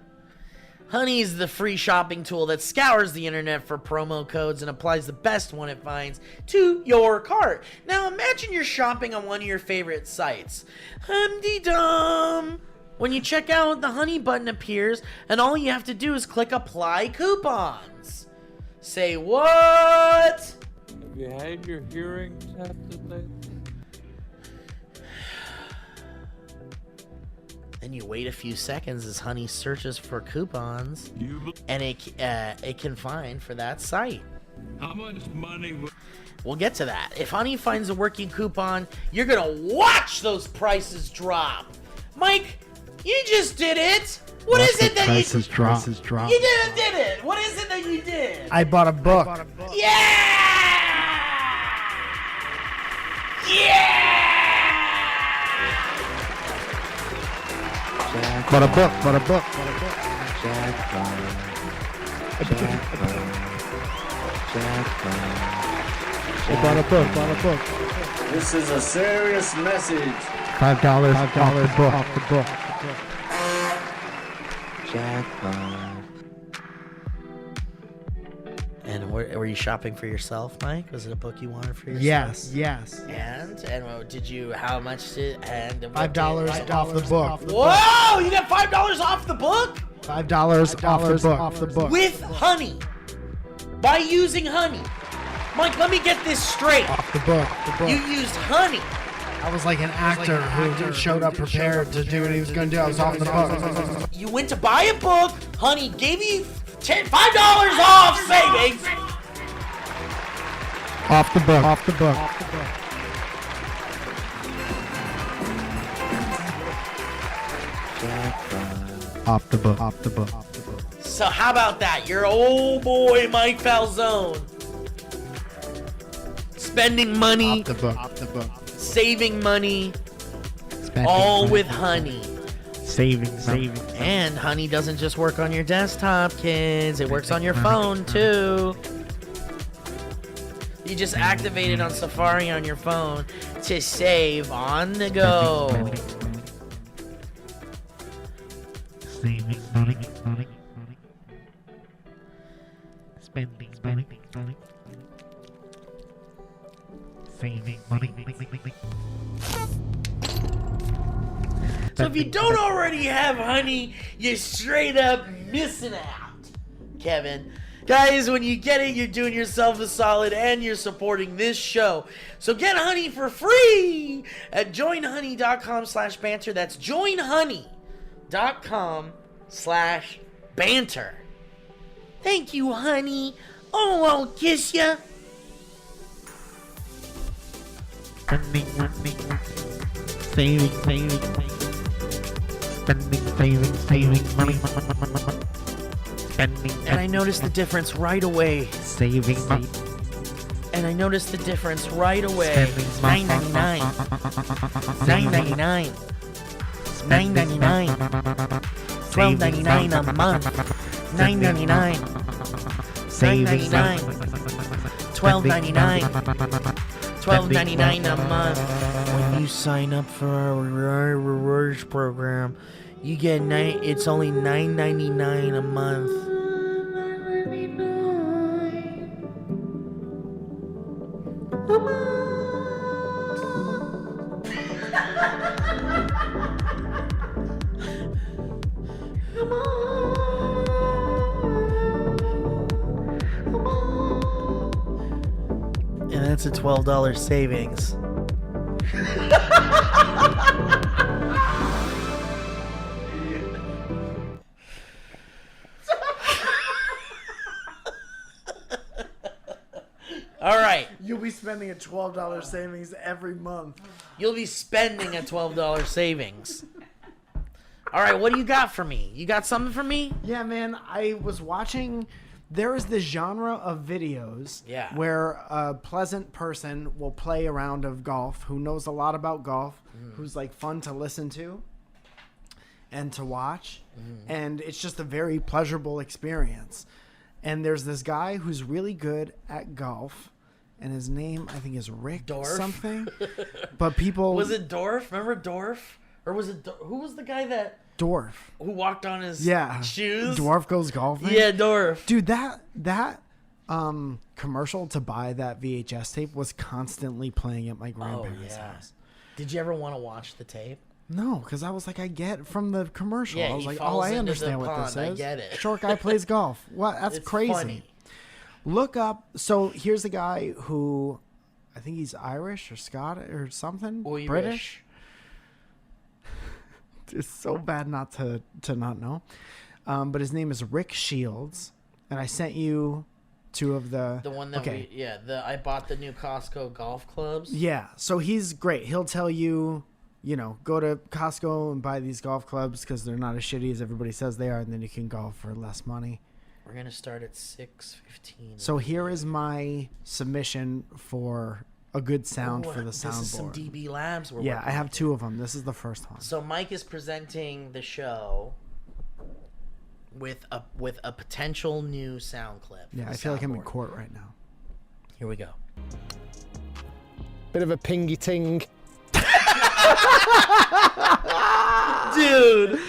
Honey is the free shopping tool that scours the internet for promo codes and applies the best one it finds to your cart. Now imagine you're shopping on one of your favorite sites. Hum-de-dum. When you check out, the Honey button appears and all you have to do is click apply coupons. Say what? Have you had your hearing tested lately? Then you wait a few seconds as Honey searches for coupons, and it can find for that site. How much money? We'll get to that. If Honey finds a working coupon, you're gonna watch those prices drop. Mike, you just did it. What is it that prices drop? You did it. What is it that you did? I bought a book. Yeah! Bought a book. Bought a book. This is a serious message. $5 off the book. And were you shopping for yourself, Mike? Was it a book you wanted for yourself? Yes. And did you? How much did? And $5 off the book. Whoa! You got $5 off the book $5 off the book. with honey. By using honey, Mike. Let me get this straight. Off the book. You used honey. I was like an actor who showed up prepared to do what he was going to do. I was off the book. You went to buy a book. Honey gave you $5 off savings. Off the book. Off the book. So how about that? Your old boy Mike Falzone. Spending money. Off the book. Saving money. All with honey. Saving. And honey doesn't just work on your desktop, kids. It works on your phone, too. You just activate it on Safari on your phone to save on the go. Saving money. Spending money. Saving money. So if you don't already have honey, you're straight up missing out, Kevin. Guys, when you get it, you're doing yourself a solid and you're supporting this show. So get honey for free at joinhoney.com/banter. That's joinhoney.com/banter. Thank you, honey. Oh, I'll kiss ya. Spending money. Saving money. And I noticed the difference right away. Saving money. And I noticed the difference right away. $9.99. $9.99. $9.99. $12.99 a month. $9.99. $9.99. $12.99. $12.99 a month. When you sign up for our rewards program, you get it's only $9.99 a month. And that's a $12 savings. All right. You'll be spending a $12 savings every month. You'll be spending a $12 savings. All right, what do you got for me? You got something for me? Yeah, man. I was watching. There is this genre of videos where a pleasant person will play a round of golf who knows a lot about golf, who's like fun to listen to and to watch. And it's just a very pleasurable experience. And there's this guy who's really good at golf. And his name, I think, is Rick something. But people... Was it Dorf? Remember Dorf? Or was it... Who was the guy that... Dorf. Who walked on his shoes? Dwarf Goes Golfing? Yeah, Dorf. Dude, that commercial to buy that VHS tape was constantly playing at my grandparents' house. Did you ever want to watch the tape? No, because I was like, I get from the commercial. Yeah, I was he like, falls I into understand the what this pond. is. I get it. Short guy plays golf. What? That's It's crazy. funny. Look up. So here's a guy who, I think he's Irish or Scottish or something. British. It's so bad not to not know. But his name is Rick Shields, and I sent you two of the one that I bought the new Costco golf clubs. Yeah, so he's great. He'll tell you, go to Costco and buy these golf clubs because they're not as shitty as everybody says they are, and then you can golf for less money. We're gonna start at 6:15. So here is my submission for a good sound for the soundboard. This is some DB Labs. I have two of them. This is the first one. So Mike is presenting the show with a potential new sound clip. Yeah, I feel like I'm in court right now. Here we go. Bit of a pingy ting. Dude.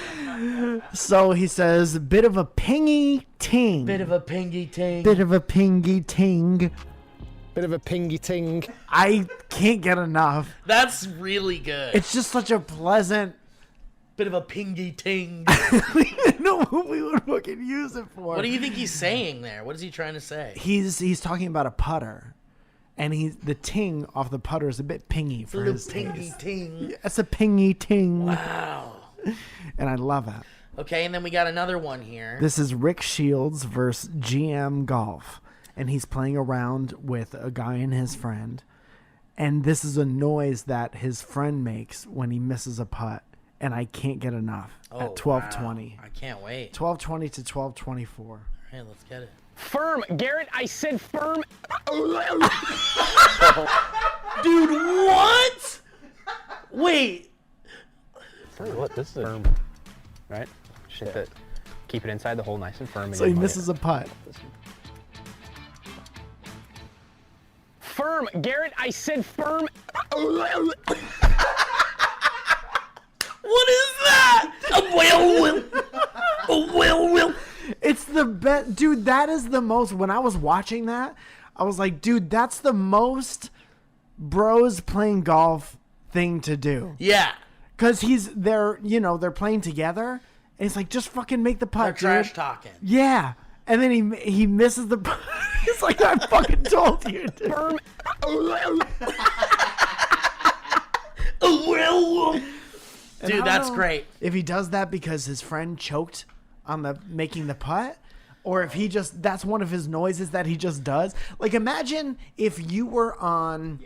So he says, bit of a pingy ting. Bit of a pingy ting. Bit of a pingy ting. Bit of a pingy ting. I can't get enough. That's really good. It's just such a pleasant. Bit of a pingy ting. We didn't know what we would fucking use it for. What do you think he's saying there? What is he trying to say? He's talking about a putter. And the ting off the putter is a bit pingy for his pingy taste. ting. It's a pingy ting. Wow. And I love it. Okay, and then we got another one here. This is Rick Shields versus GM Golf. And he's playing around with a guy and his friend. And this is a noise that his friend makes when he misses a putt. And I can't get enough at 12:20. Wow. I can't wait. 12:20 to 12:24. All right, let's get it. Firm, Garrett, I said firm. Dude, what? Wait. What? This is firm. Right? Shit that. Keep it inside the hole nice and firm. So he misses a putt. Firm, Garrett, I said firm. What is that? Well. It's the best. Dude, that is the most. When I was watching that, I was like, dude, that's the most bros playing golf thing to do. Yeah. Because they're playing together. And it's like, just fucking make the putt. They're trash dude. talking. Yeah. And then he misses the putt. He's like, I fucking told you. Dude. Firm. Dude, that's great. If he does that because his friend choked on making the putt, or if that's one of his noises that he just does. Like, imagine if you were on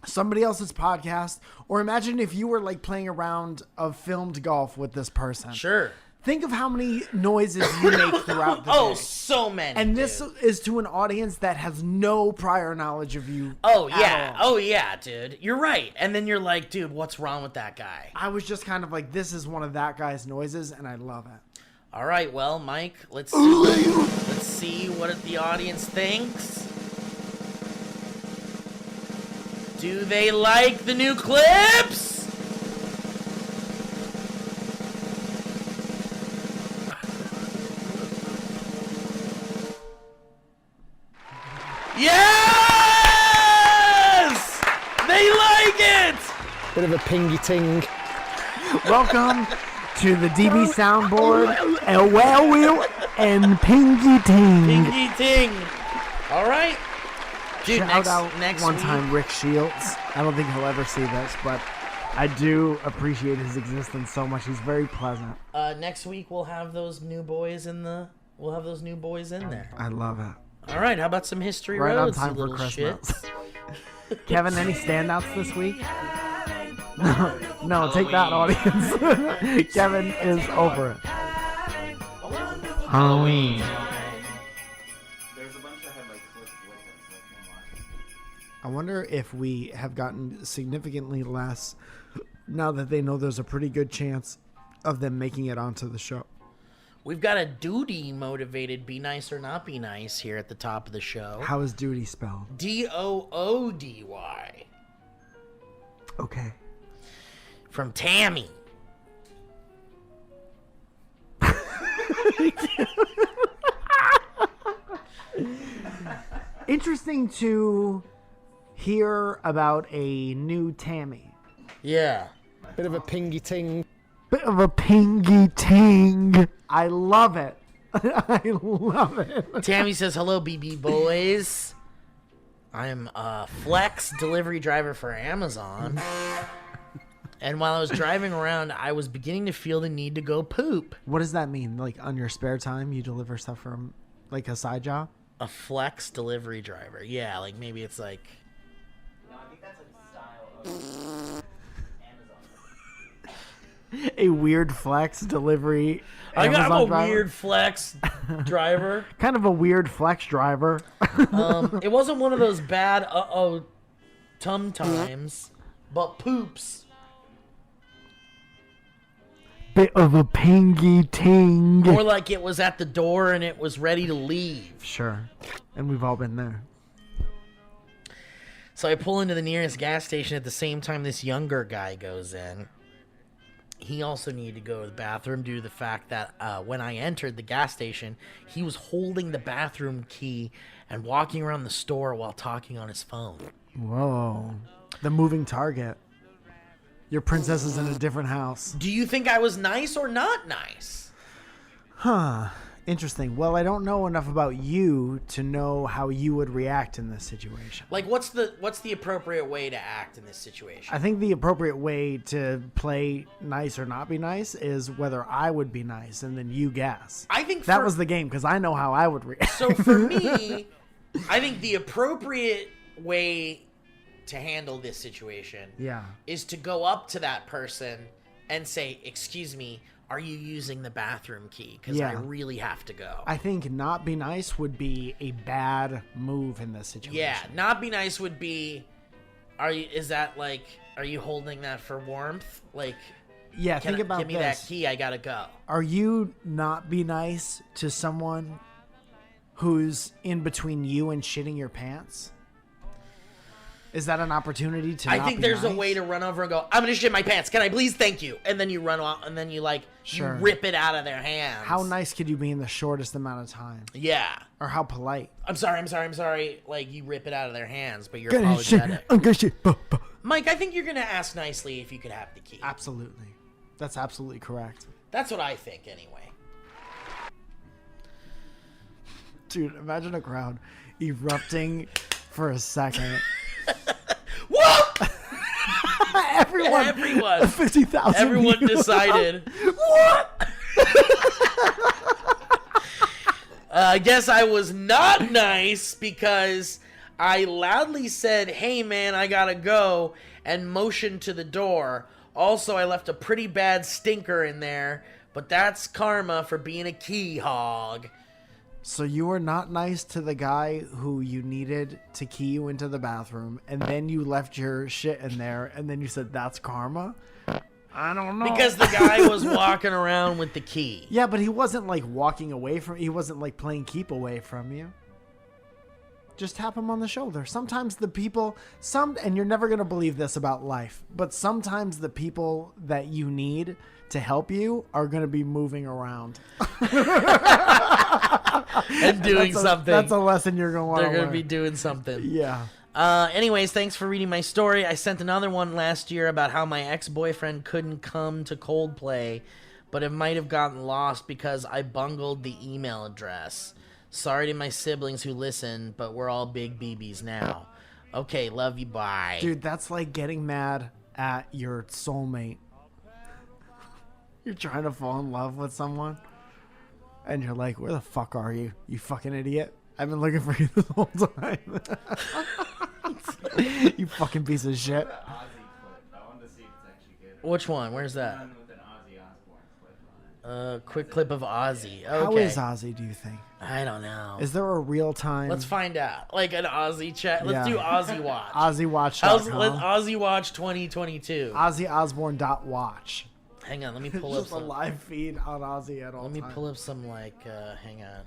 somebody else's podcast, or imagine if you were like playing a round of filmed golf with this person. Sure. Think of how many noises you make throughout the day. Oh, so many. And this is to an audience that has no prior knowledge of you. Oh, yeah. Oh, yeah, dude. You're right. And then you're like, dude, what's wrong with that guy? I was just kind of like, this is one of that guy's noises, and I love it. All right, well, Mike, let's see what the audience thinks. Do they like the new clips? Yes! They like it! Bit of a pingy ting. Welcome to the DB soundboard, a whale wheel, and pingy ting. Pingy ting. All right. Dude, Shout out next one week. time Rick Shields. I don't think he'll ever see this, but I do appreciate his existence so much. He's very pleasant. Next week we'll have those new boys in there. I love it. All right, how about some history Right roads, on time you for little Christmas. shits? Kevin, any standouts this week? No, take that, audience. Kevin is over it. Halloween. I wonder if we have gotten significantly less now that they know there's a pretty good chance of them making it onto the show. We've got a duty motivated be nice or not be nice here at the top of the show. How is duty spelled? Doody. Okay. From Tammy. Interesting to hear about a new Tammy. Yeah. Bit of a pingy ting. Bit of a pingy ting. I love it. I love it. Tammy says, hello, BB boys. I'm a flex delivery driver for Amazon. And while I was driving around, I was beginning to feel the need to go poop. What does that mean? Like, on your spare time, you deliver stuff from, like, a side job? A flex delivery driver. Yeah, like, maybe it's like... No, I think that's like a style of Amazon. A weird flex delivery I got Amazon a driver? weird flex driver. Kind of a weird flex driver. It wasn't one of those bad tum times, but poops. Bit of a pingy ting. More like it was at the door and it was ready to leave. Sure. And we've all been there. So I pull into the nearest gas station at the same time this younger guy goes in. He also needed to go to the bathroom due to the fact that when I entered the gas station, he was holding the bathroom key and walking around the store while talking on his phone. Whoa. The moving target. Your princess is in a different house. Do you think I was nice or not nice? Huh. Interesting. Well, I don't know enough about you to know how you would react in this situation. Like, what's the appropriate way to act in this situation? I think the appropriate way to play nice or not be nice is whether I would be nice, and then you guess. I think that was the game, because I know how I would react. So for me, I think the appropriate way to handle this situation is to go up to that person and say, "Excuse me, are you using the bathroom key? Because I really have to go." I think not be nice would be a bad move in this situation. Yeah, not be nice would be, are you holding that for warmth? Like, yeah, think about give me this. that key, I gotta go. Are you not be nice to someone who's in between you and shitting your pants? Is that an opportunity to I not think be there's nice? a way to run over and go, "I'm gonna shit my pants. Can I please? Thank you." And then you run off, and then you you rip it out of their hands. How nice could you be in the shortest amount of time? Yeah. Or how polite? I'm sorry. Like, you rip it out of their hands, but you're Gonna apologetic. I'm gonna shit. Mike, I think you're gonna ask nicely if you could have the key. Absolutely. That's absolutely correct. That's what I think, anyway. Dude, imagine a crowd erupting for a second. What? Everyone. 50,000 Everyone people. decided. What? I guess I was not nice because I loudly said, "Hey man, I gotta go," and motioned to the door. Also, I left a pretty bad stinker in there, but that's karma for being a key hog. So you were not nice to the guy who you needed to key you into the bathroom, and then you left your shit in there, and then you said that's karma? I don't know. Because the guy was walking around with the key. Yeah, but he wasn't like walking away from. He wasn't like playing keep away from you. Just tap him on the shoulder. Sometimes the people, and you're never gonna believe this about life, but sometimes the people that you need to help you are gonna be moving around. And doing something. That's a lesson you're going to want to learn. They're going to be doing something. Yeah. Anyways, thanks for reading my story. I sent another one last year about how my ex-boyfriend couldn't come to Coldplay, but it might have gotten lost because I bungled the email address. Sorry to my siblings who listen, but we're all big BBs now. Okay, love you, bye. Dude, that's like getting mad at your soulmate. You're trying to fall in love with someone. And you're like, where the fuck are you? You fucking idiot. I've been looking for you this whole time. You fucking piece of shit. Which one? Where's that? Quick clip of Ozzy. Okay. How is Ozzy, do you think? I don't know. Is there a real time? Let's find out. Like an Ozzy chat. Let's do Ozzy Watch. OzzyWatch.com. Let's Ozzy Watch 2022. OzzyOsbourne.watch. Hang on, let me pull up just a live feed on Ozzy at all Let me time. pull up some, hang on.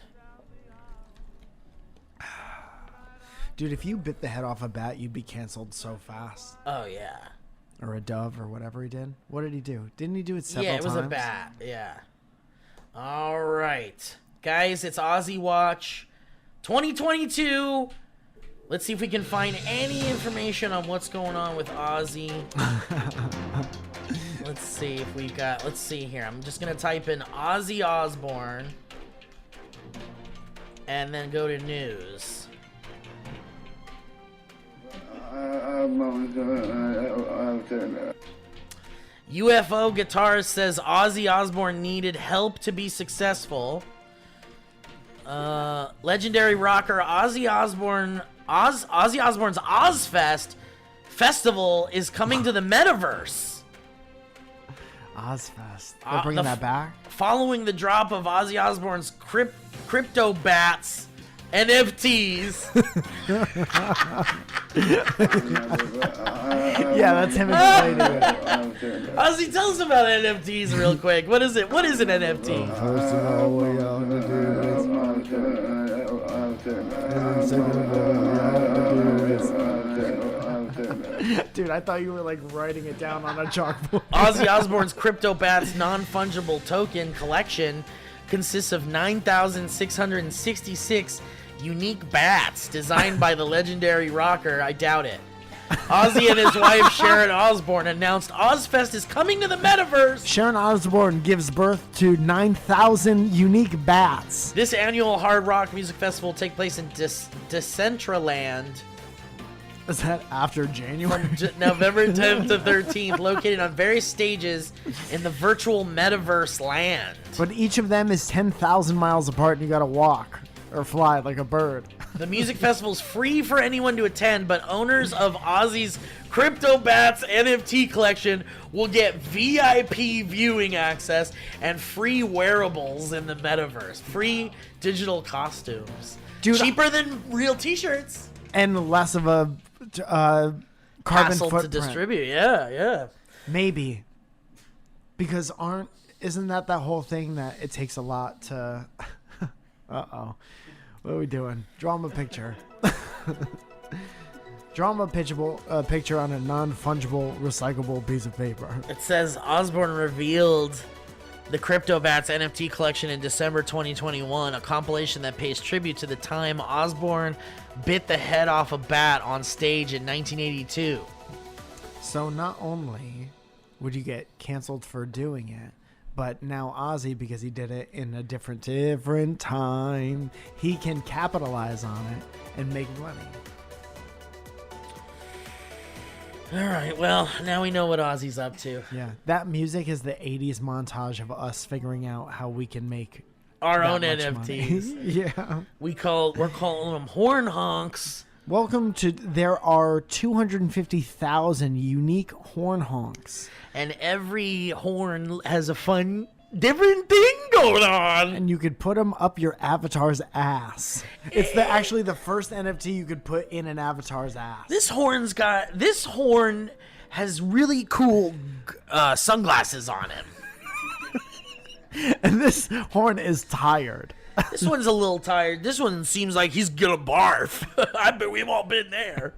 Dude, if you bit the head off a bat, you'd be canceled so fast. Oh, yeah. Or a dove or whatever he did. What did he do? Didn't he do it several times? Yeah, it was a bat. Yeah. All right. Guys, it's Ozzy Watch 2022. Let's see if we can find any information on what's going on with Ozzy. Let's see if we got... Let's see here. I'm just going to type in Ozzy Osbourne. And then go to news. UFO guitarist says Ozzy Osbourne needed help to be successful. Legendary rocker Ozzy Osbourne's Ozfest festival is coming to the metaverse. Ozfest. They're bringing that back? Following the drop of Ozzy Osbourne's crypto bats NFTs. Yeah, that's him explaining it. Ozzy, tell us about NFTs real quick. What is it? What is an NFT? First of all, what you have to do is... And second of all, what you have to do is... Dude, I thought you were like writing it down on a chalkboard. Ozzy Osbourne's Crypto Bats non-fungible token collection consists of 9,666 unique bats designed by the legendary rocker. I doubt it. Ozzy and his wife Sharon Osbourne announced Ozfest is coming to the metaverse. Sharon Osbourne gives birth to 9,000 unique bats. This annual hard rock music festival will take place in Decentraland. Is that after January? From November 10th to 13th, located on various stages in the virtual metaverse land. But each of them is 10,000 miles apart and you gotta walk or fly like a bird. The music festival is free for anyone to attend, but owners of Ozzy's Crypto Bats NFT collection will get VIP viewing access and free wearables in the metaverse. Free digital costumes. Dude, cheaper than real t-shirts. And less of a carbon hassle footprint. to distribute. Yeah. Maybe. Because isn't that whole thing that it takes a lot to... Uh-oh. What are we doing? Draw him a picture. Draw him a picture on a non-fungible, recyclable piece of paper. It says Osbourne revealed the Crypto Bats NFT collection in December 2021, a compilation that pays tribute to the time Osbourne bit the head off a bat on stage in 1982. So not only would you get canceled for doing it, but now Ozzy, because he did it in a different time, he can capitalize on it and make money. All right, well, now we know what Ozzy's up to. Yeah, that music is the 80s montage of us figuring out how we can make our own much NFTs. money. Yeah. We're calling them horn honks. Welcome to, there are 250,000 unique horn honks. And every horn has a fun, different thing going on. And you could put them up your avatar's ass. It's actually the first NFT you could put in an avatar's ass. This horn has really cool sunglasses on him. And this horn is tired. This one's a little tired. This one seems like he's gonna barf. I bet we've all been there.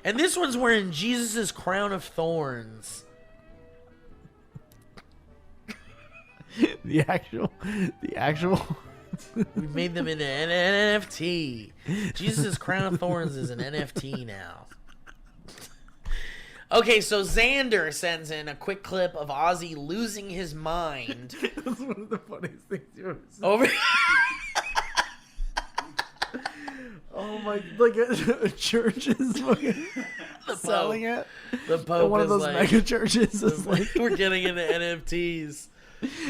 And this one's wearing Jesus' crown of thorns. The actual. We made them into an NFT. Jesus' crown of thorns is an NFT now. Okay, so Xander sends in a quick clip of Ozzy losing his mind. That's one of the funniest things you've ever seen. Over. Oh my! Like a church is fucking selling it. The Pope one of is those like, mega churches is like, we're getting into NFTs.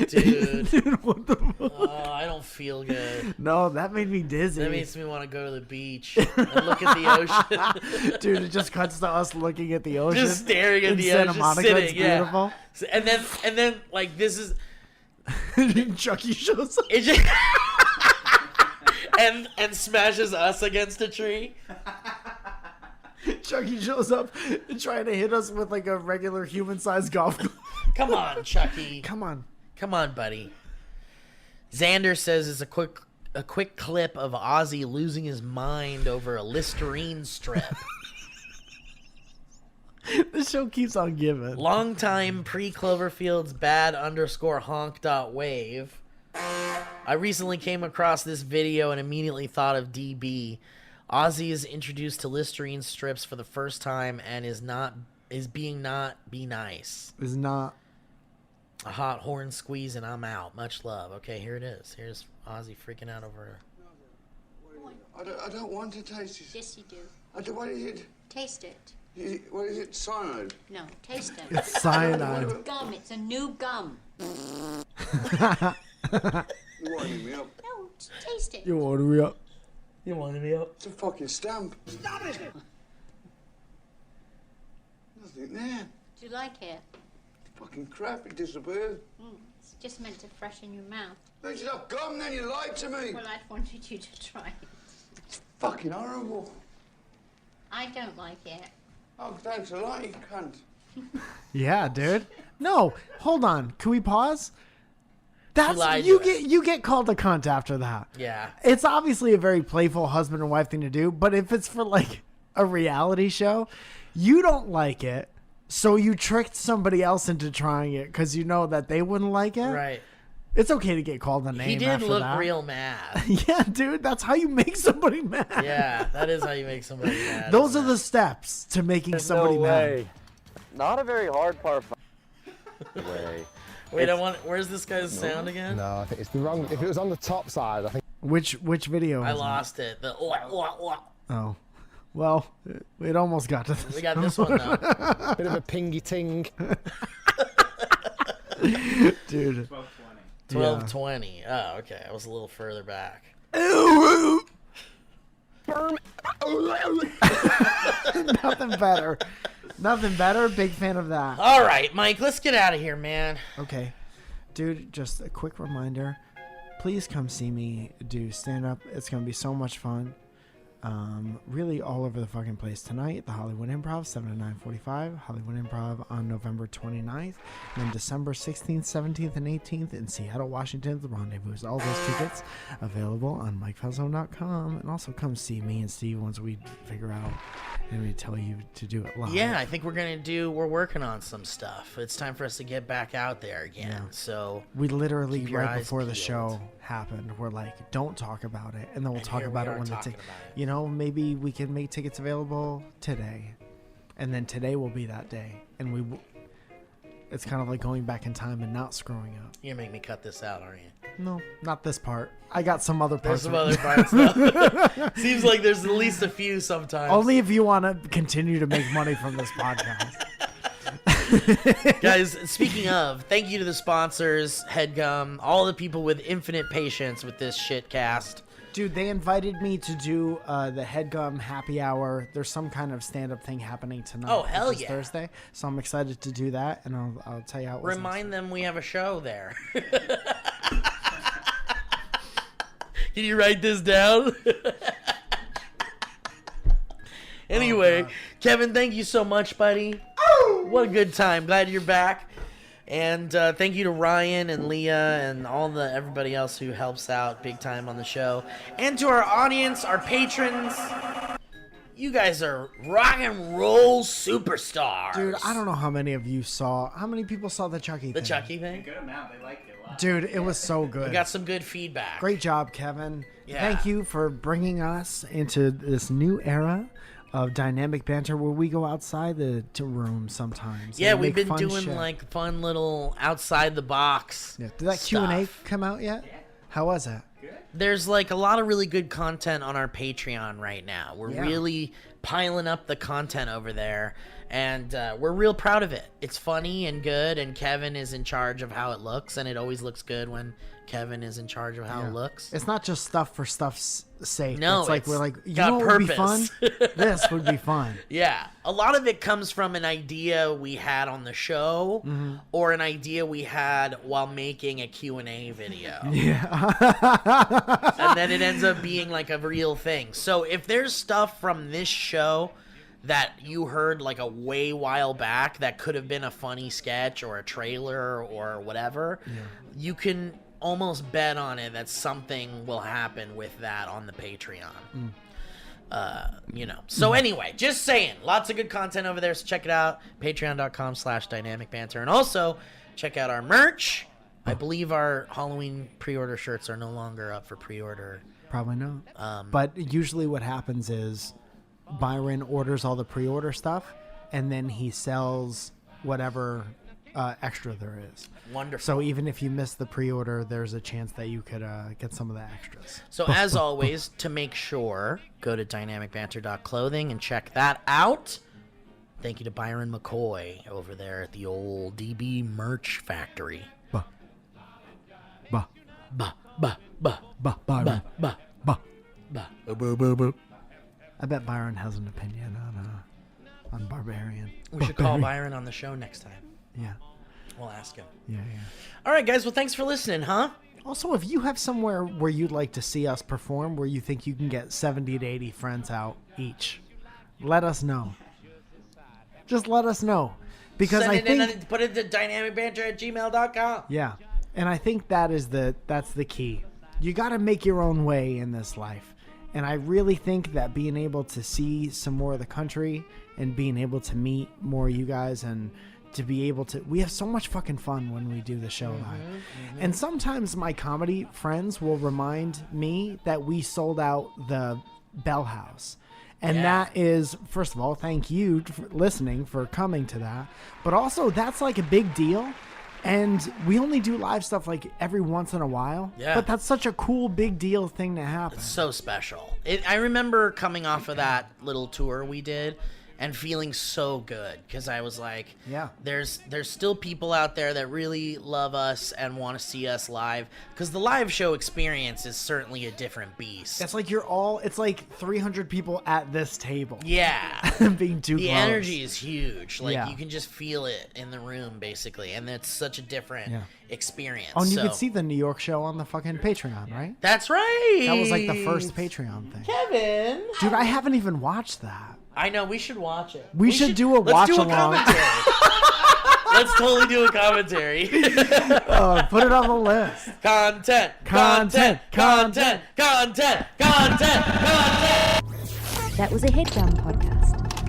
Dude. Dude, what the fuck? Oh, I don't feel good. No, that made me dizzy. That makes me want to go to the beach and look at the ocean. Dude, it just cuts to us looking at the ocean. Just staring at the Santa ocean, Monica. sitting, It's beautiful. Yeah. And then, like, this is... Chucky shows up. It just... and smashes us against a tree. Chucky shows up trying to hit us with, like, a regular human-sized golf club. Come on, Chucky. Come on, buddy. Xander says it's a quick clip of Ozzy losing his mind over a Listerine strip. This show keeps on giving. Longtime pre-Cloverfield's bad_honk.wave. I recently came across this video and immediately thought of DB. Ozzy is introduced to Listerine strips for the first time and is being not be nice. Is not. A hot horn squeeze and I'm out. Much love. Okay, here it is. Here's Ozzy freaking out over. I don't want to taste it. Yes, you do. What is it? Taste it. What is it? Cyanide? No, taste it. It's cyanide. Gum. It's a new gum. You winding me up. No, taste it. You winding me up. You winding me up. It's a fucking stamp. Stop it. Nothing there. Do you like it? Fucking crap, it disappeared. It's just meant to freshen your mouth. It's not gum, then you lied to me. Well, I wanted you to try it. It's fucking horrible. I don't like it. Oh, thanks a lot, you cunt. Yeah, dude. No, hold on. Can we pause? lied You to us. you get called a cunt after that. Yeah. It's obviously a very playful husband and wife thing to do, but if it's for like a reality show. You don't like it, so you tricked somebody else into trying it because you know that they wouldn't like it. Right. It's okay to get called a name. He did after look that. real mad. Yeah, dude, that's how you make somebody mad. Yeah, that is how you make somebody mad. Those are the steps to making somebody mad. Not a very hard par five. Wait, where's this guy's sound again? No, I think it's the wrong. If it was on the top side, I think. Which video? I is it? lost it. The Oh, well, it almost got to this. We got this one though. Bit of a pingy ting. Dude. 12:20. Oh, okay. I was a little further back. Nothing better. Nothing better. Big fan of that. All right, Mike, let's get out of here, man. Okay. Dude, just a quick reminder. Please come see me do stand-up. It's going to be so much fun. Really all over the fucking place tonight. The Hollywood Improv, 7 to 9:45. Hollywood Improv on November 29th. And then December 16th, 17th, and 18th in Seattle, Washington, the Rendezvous. All those tickets available on MikeFalzone.com. And also come see me and Steve once we figure out and we tell you to do it live. Yeah, I think we're working on some stuff. It's time for us to get back out there again. Yeah. So we literally, keep your right eyes before the peeled. show happened, we're like, don't talk about it. And then we'll talk here about we it are when the talking ticket, about it. you know, maybe we can make tickets available today. And then today will be that day. And it's kind of like going back in time and not screwing up. You're gonna make me cut this out, aren't you? No, not this part. I got some other parts. There's some other parts though. Seems like there's at least a few sometimes. Only if you want to continue to make money from this podcast. Guys, speaking of, thank you to the sponsors, HeadGum, all the people with infinite patience with this shit cast. Dude, they invited me to do the HeadGum happy hour. There's some kind of stand-up thing happening tonight. Oh, hell which is yeah. Thursday. So I'm excited to do that, and I'll tell you how it was. Remind them we have a show there. Can you write this down? Anyway, Kevin, thank you so much, buddy. What a good time. Glad you're back. And thank you to Ryan and Leah and everybody else who helps out big time on the show. And to our audience, our patrons. You guys are rock and roll superstars. Dude, I don't know how many of you saw. How many people saw the Chucky thing? The Chucky thing? A good amount. They liked it a lot. Dude, it was so good. We got some good feedback. Great job, Kevin. Yeah. Thank you for bringing us into this new era of dynamic banter where we go outside the room sometimes. Yeah, and we've make been fun doing shit. like fun little outside the box. Yeah. Did that stuff. Q&A come out yet? Yeah. How was that? There's like a lot of really good content on our Patreon right now. We're really piling up the content over there, and we're real proud of it. It's funny and good, and Kevin is in charge of how it looks, and it always looks good when Kevin is in charge of how it looks. It's not just stuff for stuff's sake. No, it's like it's we're like, you got know what would be fun? purpose. This would be fun. Yeah, a lot of it comes from an idea we had on the show, or an idea we had while making a Q&A video. Yeah. And then it ends up being like a real thing. So if there's stuff from this show that you heard like a way while back that could have been a funny sketch or a trailer or whatever, you can almost bet on it that something will happen with that on the Patreon. So anyway, just saying, lots of good content over there, so check it out. Patreon.com/dynamicbanter. And also check out our merch. I believe our Halloween pre-order shirts are no longer up for pre-order. Probably not. But usually what happens is Byron orders all the pre-order stuff, and then he sells whatever extra there is. Wonderful. So even if you miss the pre-order, there's a chance that you could get some of the extras. So as always, to make sure, go to dynamicbanter.clothing and check that out. Thank you to Byron McCoy over there at the old DB merch factory. I bet Byron has an opinion on Barbarian. We should call Byron on the show next time. Yeah. We'll ask him. Yeah. All right, guys. Well, thanks for listening, huh? Also, if you have somewhere where you'd like to see us perform, where you think you can get 70 to 80 friends out each, let us know. Just let us know. Because Send I it think... in, put it to dynamicbanter@gmail.com. Yeah. And I think that's the key. You got to make your own way in this life. And I really think that being able to see some more of the country and being able to meet more of you guys and to be able to, we have so much fucking fun when we do the show live. And sometimes my comedy friends will remind me that we sold out the Bell House. And that is, first of all, thank you for listening, for coming to that. But also, that's like a big deal. And we only do live stuff like every once in a while. Yeah. But that's such a cool, big deal thing to happen. It's so special. I remember coming off of that little tour we did and feeling so good because I was like, yeah, there's still people out there that really love us and want to see us live, because the live show experience is certainly a different beast. It's like it's like 300 people at this table. Yeah. Being too the close. Energy is huge. Like, Yeah. you can just feel it in the room, basically, and it's such a different experience. Oh, and you So- could see the New York show on the fucking Patreon, right? That's right. That was like the first Patreon thing. Kevin. Dude, I haven't even watched that. I know, we should watch it. We should do a let's watch do a along. commentary. Let's totally do a commentary. Put it on the list. Content. That was a headgum podcast.